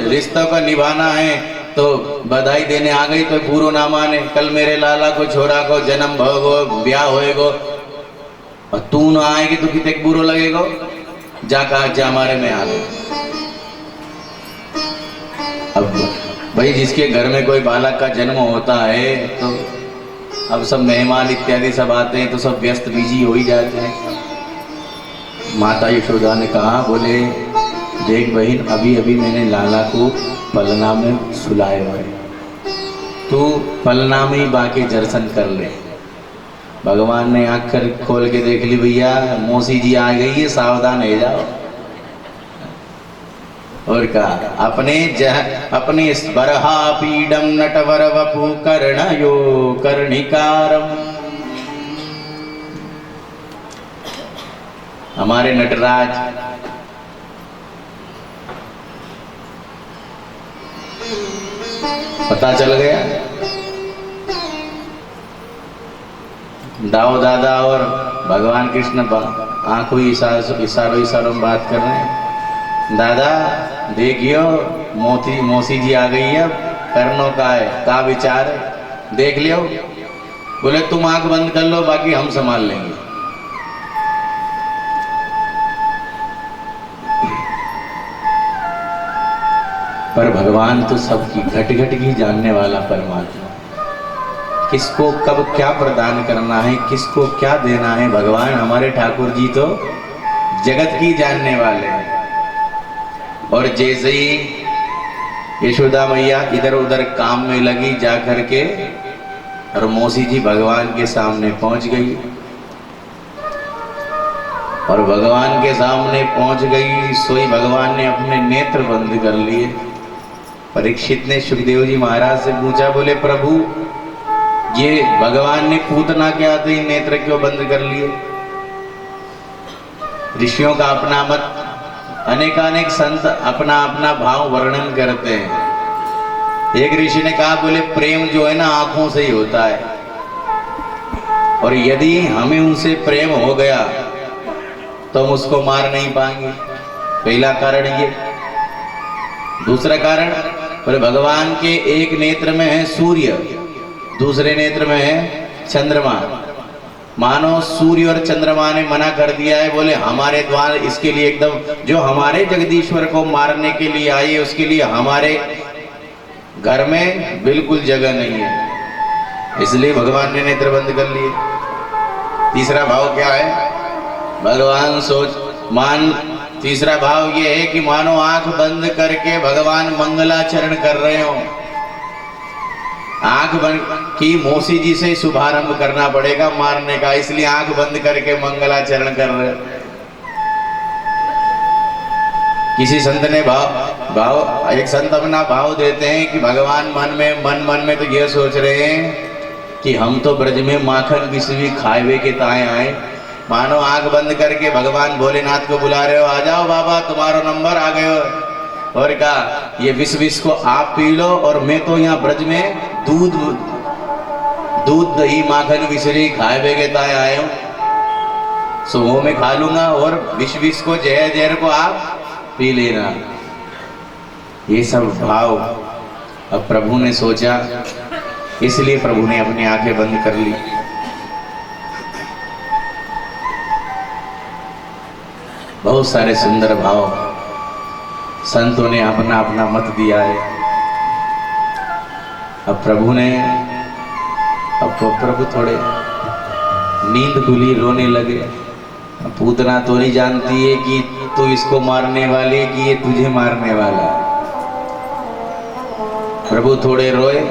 रिश्तों का निभाना है तो बधाई देने आ गई तो पूरो ना माने। कल मेरे लाला को छोरा को जन्म भोगो, ब्याह होएगो और तू ना आएगी तो कितने बुरो लगेगो। जा कहा जा हमारे में आ गए। अब भाई जिसके घर में कोई बालक का जन्म होता है तो अब सब मेहमान इत्यादि सब आते हैं तो सब व्यस्त बिजी हो ही जाते हैं। माता यशोदा ने कहा, बोले देख बहन अभी अभी मैंने लाला को पलना में सुलाया है, तू पलना में ही बाकी दर्शन कर ले। भगवान ने आँख खोल के देख ली, भैया मौसी जी आ गई है, सावधान हो जाओ। और कहा अपने स्परहा पीडम नटवर वपु कर्णयो कर्णिकारम। हमारे नटराज पता चल गया, दाऊ दादा और भगवान कृष्ण आंखों इशारों में बात कर रहे हैं। दादा देखियो मौसी जी आ गई है, करनो का है, का विचार है, देख लियो। बोले तुम आंख बंद कर लो, बाकी हम संभाल लेंगे। पर भगवान तो सबकी घट घट की जानने वाला परमात्मा, किसको कब क्या प्रदान करना है, किसको क्या देना है, भगवान हमारे ठाकुर जी तो जगत की जानने वाले हैं। और जैसे ही यशोदा मैया इधर उधर काम में लगी जा करके और मौसी जी भगवान के सामने पहुंच गई। और भगवान के सामने पहुंच गई, सोई भगवान ने अपने नेत्र बंद कर लिए। परीक्षित ने सुखदेव जी महाराज से पूछा, बोले प्रभु ये भगवान ने पूतना क्या थे, नेत्र क्यों बंद कर लिए। ऋषियों का अपना मत, अनेकानेक संत अपना अपना भाव वर्णन करते हैं। एक ऋषि ने कहा, बोले प्रेम जो है ना आंखों से ही होता है, और यदि हमें उनसे प्रेम हो गया तो हम उसको मार नहीं पाएंगे। पहला कारण ये। दूसरा कारण, बोले भगवान के एक नेत्र में है सूर्य, दूसरे नेत्र में है चंद्रमा। मानो सूर्य और चंद्रमा ने मना कर दिया है, बोले हमारे द्वार इसके लिए एकदम, जो हमारे जगदीश्वर को मारने के लिए आई है उसके लिए हमारे घर में बिल्कुल जगह नहीं है, इसलिए भगवान ने नेत्र बंद कर लिए। तीसरा भाव क्या है, भगवान तीसरा भाव ये है कि मानो आंख बंद करके भगवान मंगलाचरण कर रहे हो। आंख बंद की मौसी जी से शुभारंभ करना पड़ेगा मारने का, इसलिए आंख बंद करके मंगलाचरण कर रहे। किसी संत ने एक संत अपना भाव देते हैं कि भगवान मन में तो ये सोच रहे हैं कि हम तो ब्रज में माखन विषवी खाए के ताए आए। मानो आंख बंद करके भगवान भोलेनाथ को बुला रहे हो, आ जाओ बाबा तुम्हारा नंबर आ गए हो। और कहा ये विष को आप पी लो और मैं तो यहाँ ब्रज में दूध दही माखन विषरी खाए के ताए आए हूँ, सो वो मैं खा लूंगा और विष को जहर को आप पी लेना। ये सब भाव अब प्रभु ने सोचा, इसलिए प्रभु ने अपनी आंखें बंद कर ली। बहुत सारे सुंदर भाव संतों ने अपना अपना मत दिया है। अब प्रभु थोड़े नींद खुली, रोने लगे। अब पूतना तो नहीं जानती है कि तू इसको मारने वाली है कि ये तुझे मारने वाला। प्रभु थोड़े रोए।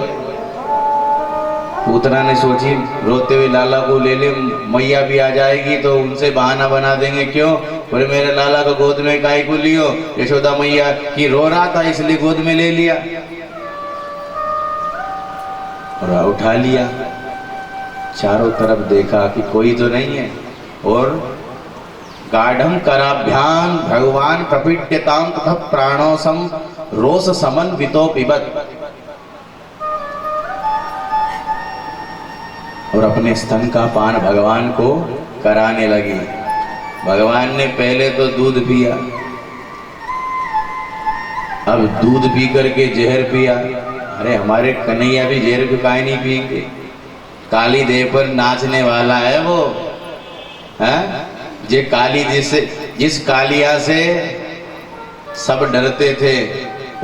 पूतना ने सोची रोते हुए लाला को ले ले, मैया भी आ जाएगी तो उनसे बहाना बना देंगे। क्यों? बोले मेरे लाला को गोद में काहे को लियो? यशोदा मैया की रो रहा था इसलिए गोद में ले लिया और उठा लिया। चारों तरफ देखा कि कोई तो नहीं है और गाढ़म कराभ्याम भगवान प्रपीड्यताम तथा प्राणोसम रोष समन वितो पिबत, और अपने स्तन का पान भगवान को कराने लगी। भगवान ने पहले तो दूध पिया, अब दूध पी करके जहर पिया। अरे हमारे कन्हैया भी जहर को काहे नहीं पिएंगे? काली देव पर नाचने वाला है वो, है जे काली जिस कालिया से सब डरते थे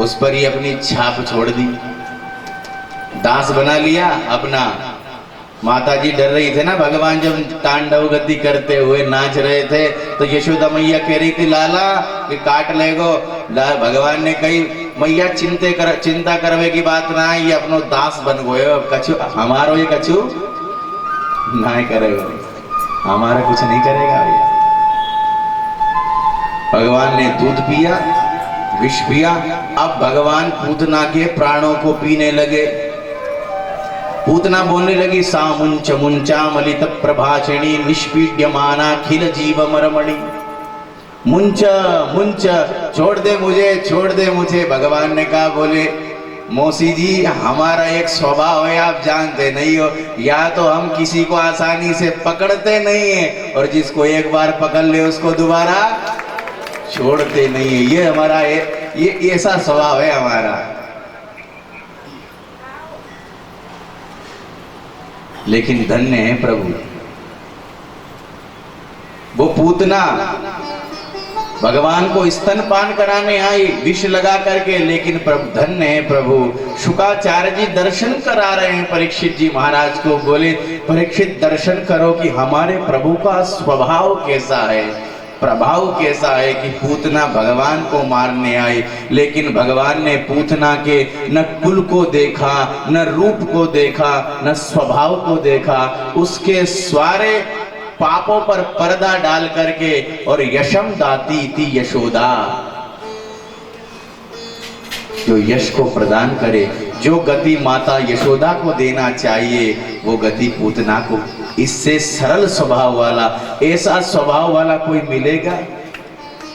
उस पर ही अपनी छाप छोड़ दी, दास बना लिया अपना। माता जी डर रही थे ना, भगवान जब तांडव गति करते हुए नाच रहे थे तो यशोदा मैया कह रही थी लाला कि काट लेगो। भगवान ने कही मैया चिंता करवे की बात ना, ये अपनो दास बन गयो, कछु हमारो ये कछु ना करेगा, हमारा कुछ नहीं करेगा भैया। भगवान ने दूध पिया, विष पिया। अब भगवान पूतना के प्राणों को पीने लगे। पूतना बोलने लगी सा मुंच मुंचा मलित प्रभाषिणी निष्पीड्यमाना खिल जीव मरमणि। मुंच मुंच छोड़ दे मुझे। भगवान ने कहा बोले मौसी जी हमारा एक स्वभाव है, आप जानते नहीं हो, या तो हम किसी को आसानी से पकड़ते नहीं है और जिसको एक बार पकड़ ले उसको दोबारा छोड़ते नहीं है। ये हमारा ये ऐसा स्वभाव है हमारा। लेकिन धन्य है प्रभु, वो पूतना भगवान को स्तनपान कराने आई विष लगा करके, लेकिन धन्य है प्रभु। शुकाचार्य जी दर्शन करा रहे हैं परीक्षित जी महाराज को। बोले परीक्षित दर्शन करो कि हमारे प्रभु का स्वभाव कैसा है, प्रभाव कैसा है कि पूतना भगवान को मारने आई, लेकिन भगवान ने पूतना के न कुल को देखा, न रूप को देखा, न स्वभाव को देखा। उसके सारे पापों पर पर्दा डाल करके और यशम दाती थी यशोदा, जो यश को प्रदान करे, जो गति माता यशोदा को देना चाहिए वो गति पूतना को। इससे सरल स्वभाव वाला, ऐसा स्वभाव वाला कोई मिलेगा?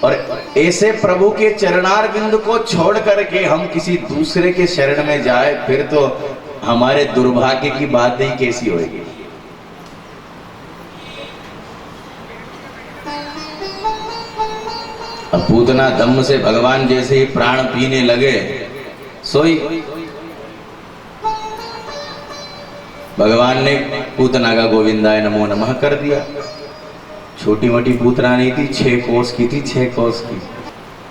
और ऐसे प्रभु के चरणार बिंदु को छोड़ करके हम किसी दूसरे के शरण में जाए, फिर तो हमारे दुर्भाग्य की बात ही कैसी होगी। अब पूतना दम से भगवान जैसे ही प्राण पीने लगे सोई। भगवान ने पूतना का गोविंदाय नमो नमः कर दिया। छोटी मोटी पूतना नहीं थी, 6 कोस की थी, 6 कोस की।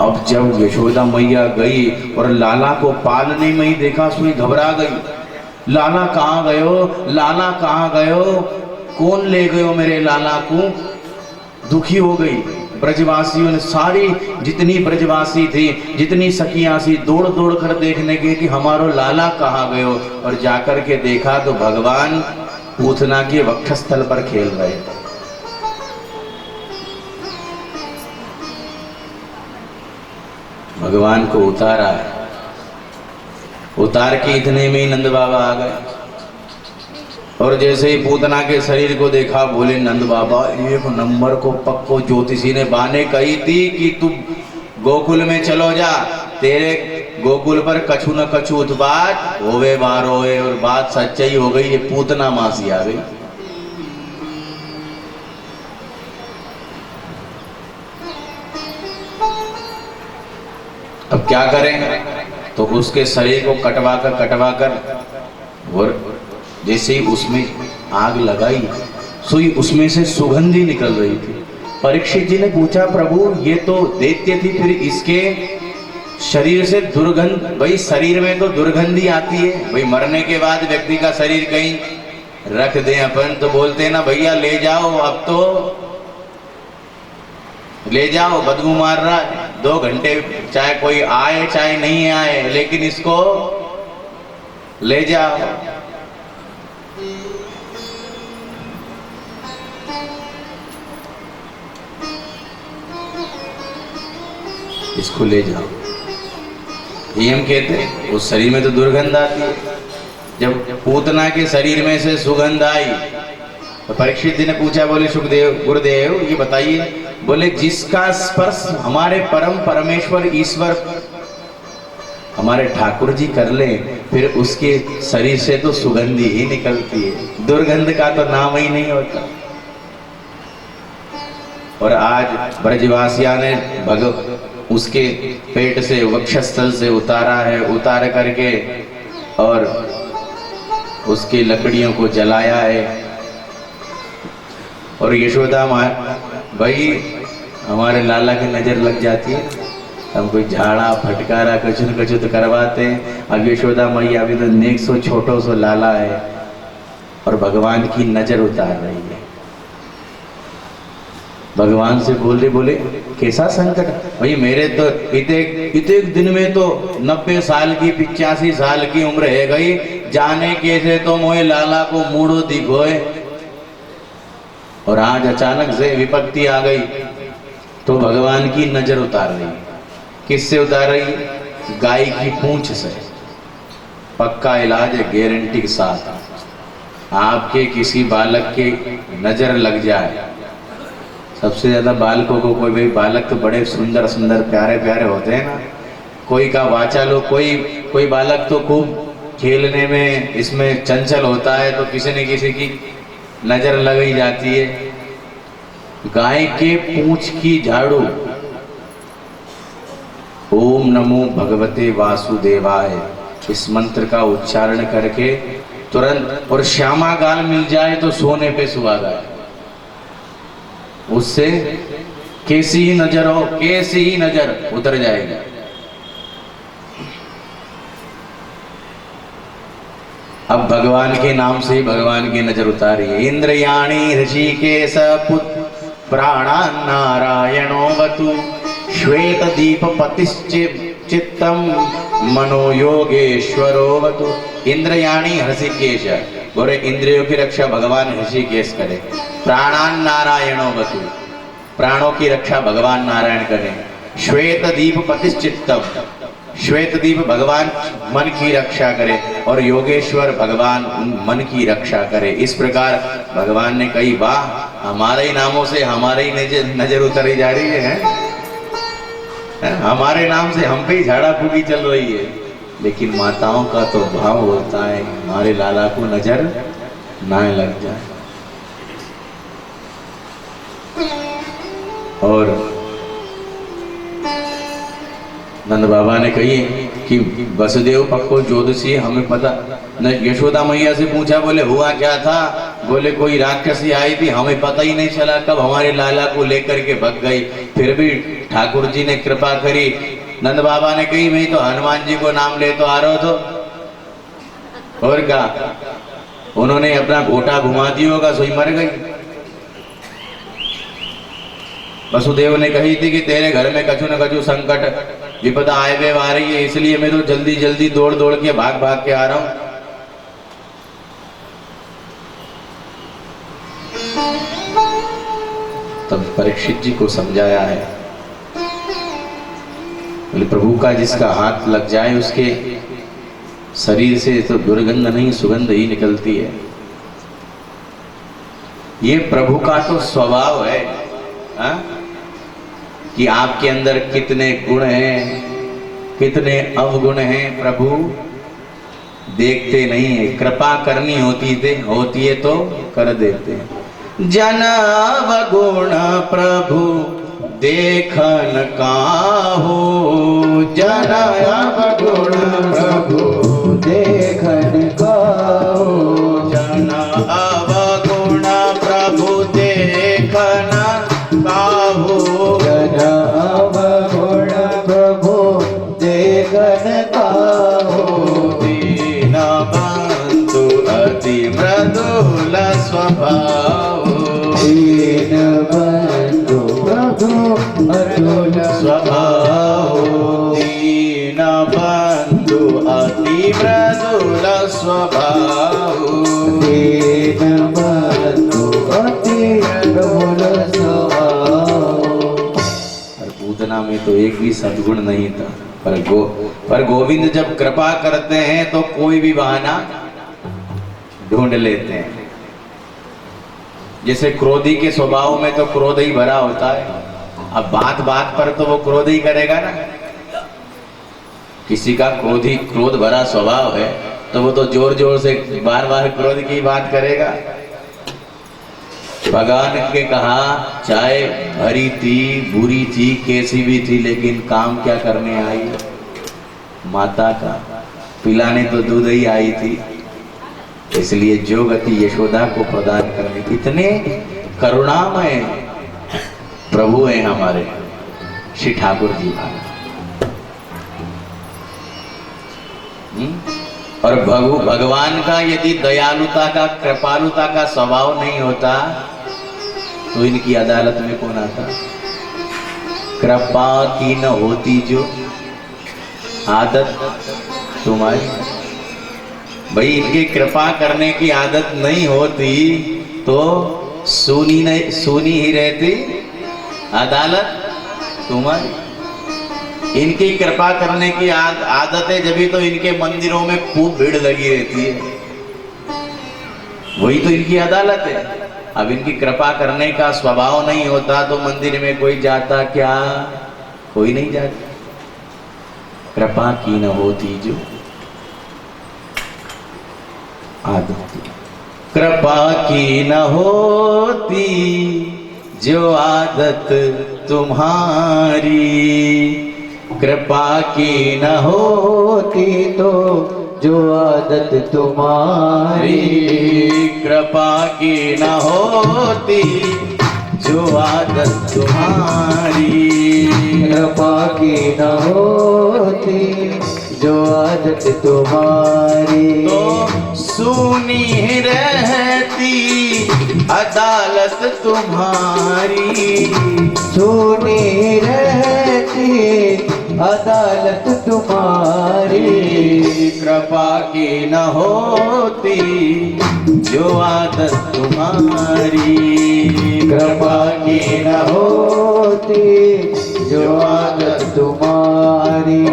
अब जब यशोदा मैया गई और लाला को पालने में ही देखा, सुई घबरा गई। लाला कहाँ गयो, लाला कहाँ गयो, कौन ले गयो मेरे लाला को? दुखी हो गई। ब्रजवासियों ने सारी जितनी ब्रजवासी थी, जितनी सखियां थी, दौड़ दौड़ कर देखने गए कि हमारो लाला कहाँ गयो। और जाकर के देखा तो भगवान पूतना के वक्षस्थल पर खेल रहे थे। भगवान को उतारा है, उतार के इतने में ही नंद बाबा आ गए। और जैसे ही पूतना के शरीर को देखा, बोले नंद बाबा एक नंबर को पक्को ज्योतिषी ने बाने कही थी कि तू गोकुल में चलो जा, तेरे गोकुल पर कछु न कछु उत्पात होवे बार होवे। और बात सच्चाई हो गई, ये पूतना मासी आ गई। अब क्या करें? तो उसके शरीर को कटवा कर और जैसे ही उसमें आग लगाई, सुई उसमें से सुगंधी निकल रही थी। परीक्षित जी ने पूछा, प्रभु ये तो दैत्य थी, फिर इसके शरीर से दुर्गंध, भाई शरीर में तो दुर्गंधी आती है, भाई मरने के बाद व्यक्ति का शरीर कहीं रख दें अपन तो बोलते हैं ना भैया ले जाओ, अब तो ले जाओ, बदबू मार रहा है। 2 घंटे चाहे कोई आए चाहे नहीं आए, लेकिन इसको ले जाओ। इसको ले जाओ, ये हम कहते हैं। उस शरीर में तो दुर्गंध आती है। जब पूतना के शरीर में से सुगंध आई तो परीक्षित जी ने पूछा, बोले सुखदेव गुरुदेव ये बताइए, बोले जिसका स्पर्श हमारे परम परमेश्वर ईश्वर हमारे ठाकुर जी कर ले, फिर उसके शरीर से तो सुगंधी ही निकलती है, दुर्गंध का तो नाम ही नहीं होता। और आज ब्रजवासिया ने उसके पेट से वक्षस्थल से उतारा है, उतार करके और उसकी लकड़ियों को जलाया है। और यशोदा माँ, भाई हमारे लाला की नज़र लग जाती है, हम कोई झाड़ा फटकारा कुछ न कुछ तो करवाते हैं। अब यशोदा मैया अभी तो नेक सो छोटो सो लाला है और भगवान की नज़र उतार रही है। भगवान से बोले कैसा संकट भाई, मेरे तो इतने दिन में तो 90 साल की 85 साल की उम्र है गई, जाने कैसे तो मोए लाला को मूड़ो दिखोए। और आज अचानक से विपत्ति आ गई तो भगवान की नजर उतार रही। किससे उतार रही? गाय की पूंछ से। पक्का इलाज है, गारंटी के साथ। आपके किसी बालक के नजर लग जाए, सबसे ज्यादा बालकों को, कोई भाई बालक तो बड़े सुंदर सुंदर प्यारे प्यारे होते हैं ना, कोई का वाचालो, कोई बालक तो खूब खेलने में इसमें चंचल होता है, तो किसी न किसी की नजर लग ही जाती है। गाय के पूंछ की झाड़ू, ओम नमो भगवते वासुदेवाय, इस मंत्र का उच्चारण करके तुरंत, और श्यामा गाल मिल जाए तो सोने पे सुहागा है, उससे कैसी ही नजर हो, कैसी ही नजर उतर जाएगी। अब भगवान के नाम से ही भगवान की नजर उतारी है। इंद्रयाणी ऋषिकेश पुत्र प्राणान् नारायणो वतु, श्वेत दीप पतिश्चित्तम मनो योगेश्वरो वतु। इंद्रयाणी ऋषिकेश, गोरे इंद्रियों की रक्षा भगवान ऋषिकेश करे। प्राणान् नारायणो वतु, प्राणों की रक्षा भगवान नारायण करें। श्वेत दीप पतिश्चित्तम, श्वेत दीप भगवान मन की रक्षा करे, और योगेश्वर भगवान मन की रक्षा करे। इस प्रकार भगवान ने कही, वाह, हमारे ही नामों से हमारे ही नजर उतरी जा रही है, हमारे नाम से हम पे ही झाड़ा फूकी चल रही है। लेकिन माताओं का तो भाव होता है हमारे लाला को नजर ना लग जाए। और नंद बाबा ने कही कि वसुदेव पक्को ज्योतिषी, हमें पता न। यशोदा मैया से पूछा, बोले हुआ क्या था? बोले कोई राक्षसी आई थी, हमें पता ही नहीं चला कब हमारे लाला को लेकर के भग गई। फिर भी ठाकुर जी ने कृपा करी। नंद बाबा ने कही, मैं तो हनुमान जी को नाम ले तो आ रहा तो, और क्या, उन्होंने अपना घोटा घुमा दिया होगा, सोई मर गई। वसुदेव ने कही थी कि तेरे घर में कछु न कछु संकट विपदा आए वे आ रही है, इसलिए मैं तो जल्दी जल्दी दौड़ दौड़ के भाग भाग के आ रहा हूं। तब परीक्षित जी को समझाया है, बोले प्रभु का जिसका हाथ लग जाए उसके शरीर से तो दुर्गंध नहीं सुगंध ही निकलती है। ये प्रभु का तो स्वभाव है हा? कि आपके अंदर कितने गुण हैं, कितने अवगुण हैं प्रभु देखते नहीं है। कृपा करनी होती है तो कर देते हैं। जन अवगुण प्रभु देखन काहू, जन अवगुण प्रभु देखन काहू, जन अवगुण प्रभु देखन काहू, जन अवगुण प्रभु देखन काहू, दीन बंधु अति मृदुल स्वभाव, दीन बंधु प्रभु मृदुल स्वभाव, दीन बंधु अति मृदुल स्वभाव, दीन बंधु अति मृदुल स्वभाव। और पूतना में तो एक भी सद्गुण नहीं था, पर गोविंद जब कृपा करते हैं तो कोई भी बहाना ढूंढ लेते हैं। जैसे क्रोधी के स्वभाव में तो क्रोध ही भरा होता है, अब बात बात पर तो वो क्रोध ही करेगा ना। किसी का क्रोध भरा स्वभाव है तो वो तो जोर जोर से बार बार क्रोध की बात करेगा। भगवान के कहा चाहे भरी थी बुरी थी कैसी भी थी, लेकिन काम क्या करने आई, माता का पिलाने तो दूध ही आई थी, इसलिए जो गति यशोदा को प्रदान करने की। इतने करुणामय प्रभु हैं हमारे श्री ठाकुर जी महाराज। और भगवान का यदि दयालुता का कृपालुता का स्वभाव नहीं होता तो इनकी अदालत में कौन आता। कृपा की न होती जो आदत तुम्हारी, भाई इनकी कृपा करने की आदत नहीं होती तो सुनी ही रहती अदालत तुम्हारी। इनकी कृपा करने की आदत है, जब तो इनके मंदिरों में खूब भीड़ लगी रहती है, वही तो इनकी अदालत है। अब इनकी कृपा करने का स्वभाव नहीं होता तो मंदिर में कोई जाता क्या, कोई नहीं जाता। कृपा की न होती जो आदत, कृपा की न होती जो आदत तुम्हारी, कृपा की न होती तो जो आदत तुम्हारी, कृपा की न होती जो आदत तुम्हारी, कृपा की न होती जो आदत तुम्हारी, तो सुनी रहती अदालत तुम्हारी, सुनी रहती अदालत तुम्हारी, कृपा की न होती जो आदत तुम्हारी, कृपा की न होती जो आदत तुम्हारी,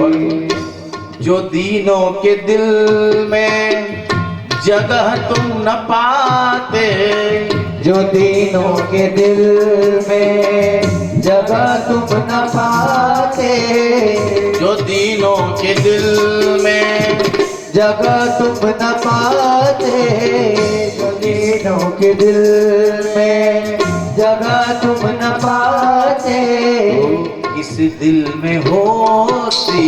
जो दीनों के दिल में जगह तुम न पाते, जो दीनों के दिल में जगह तुम न पाते, जो दीनों के दिल में जगह तुम न पाते, जो दीनों के दिल में जगह तुम न पाते, इस दिल में होती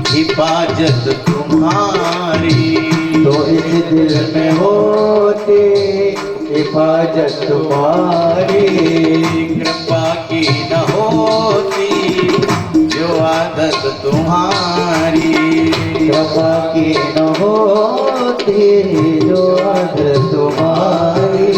हिफाजत तुम्हारी, तो इस दिल में होती हिफाजत तुम्हारी, कृपा की न होती जो आदत तुम्हारी, कृपा की न होती जो आदत तुम्हारी,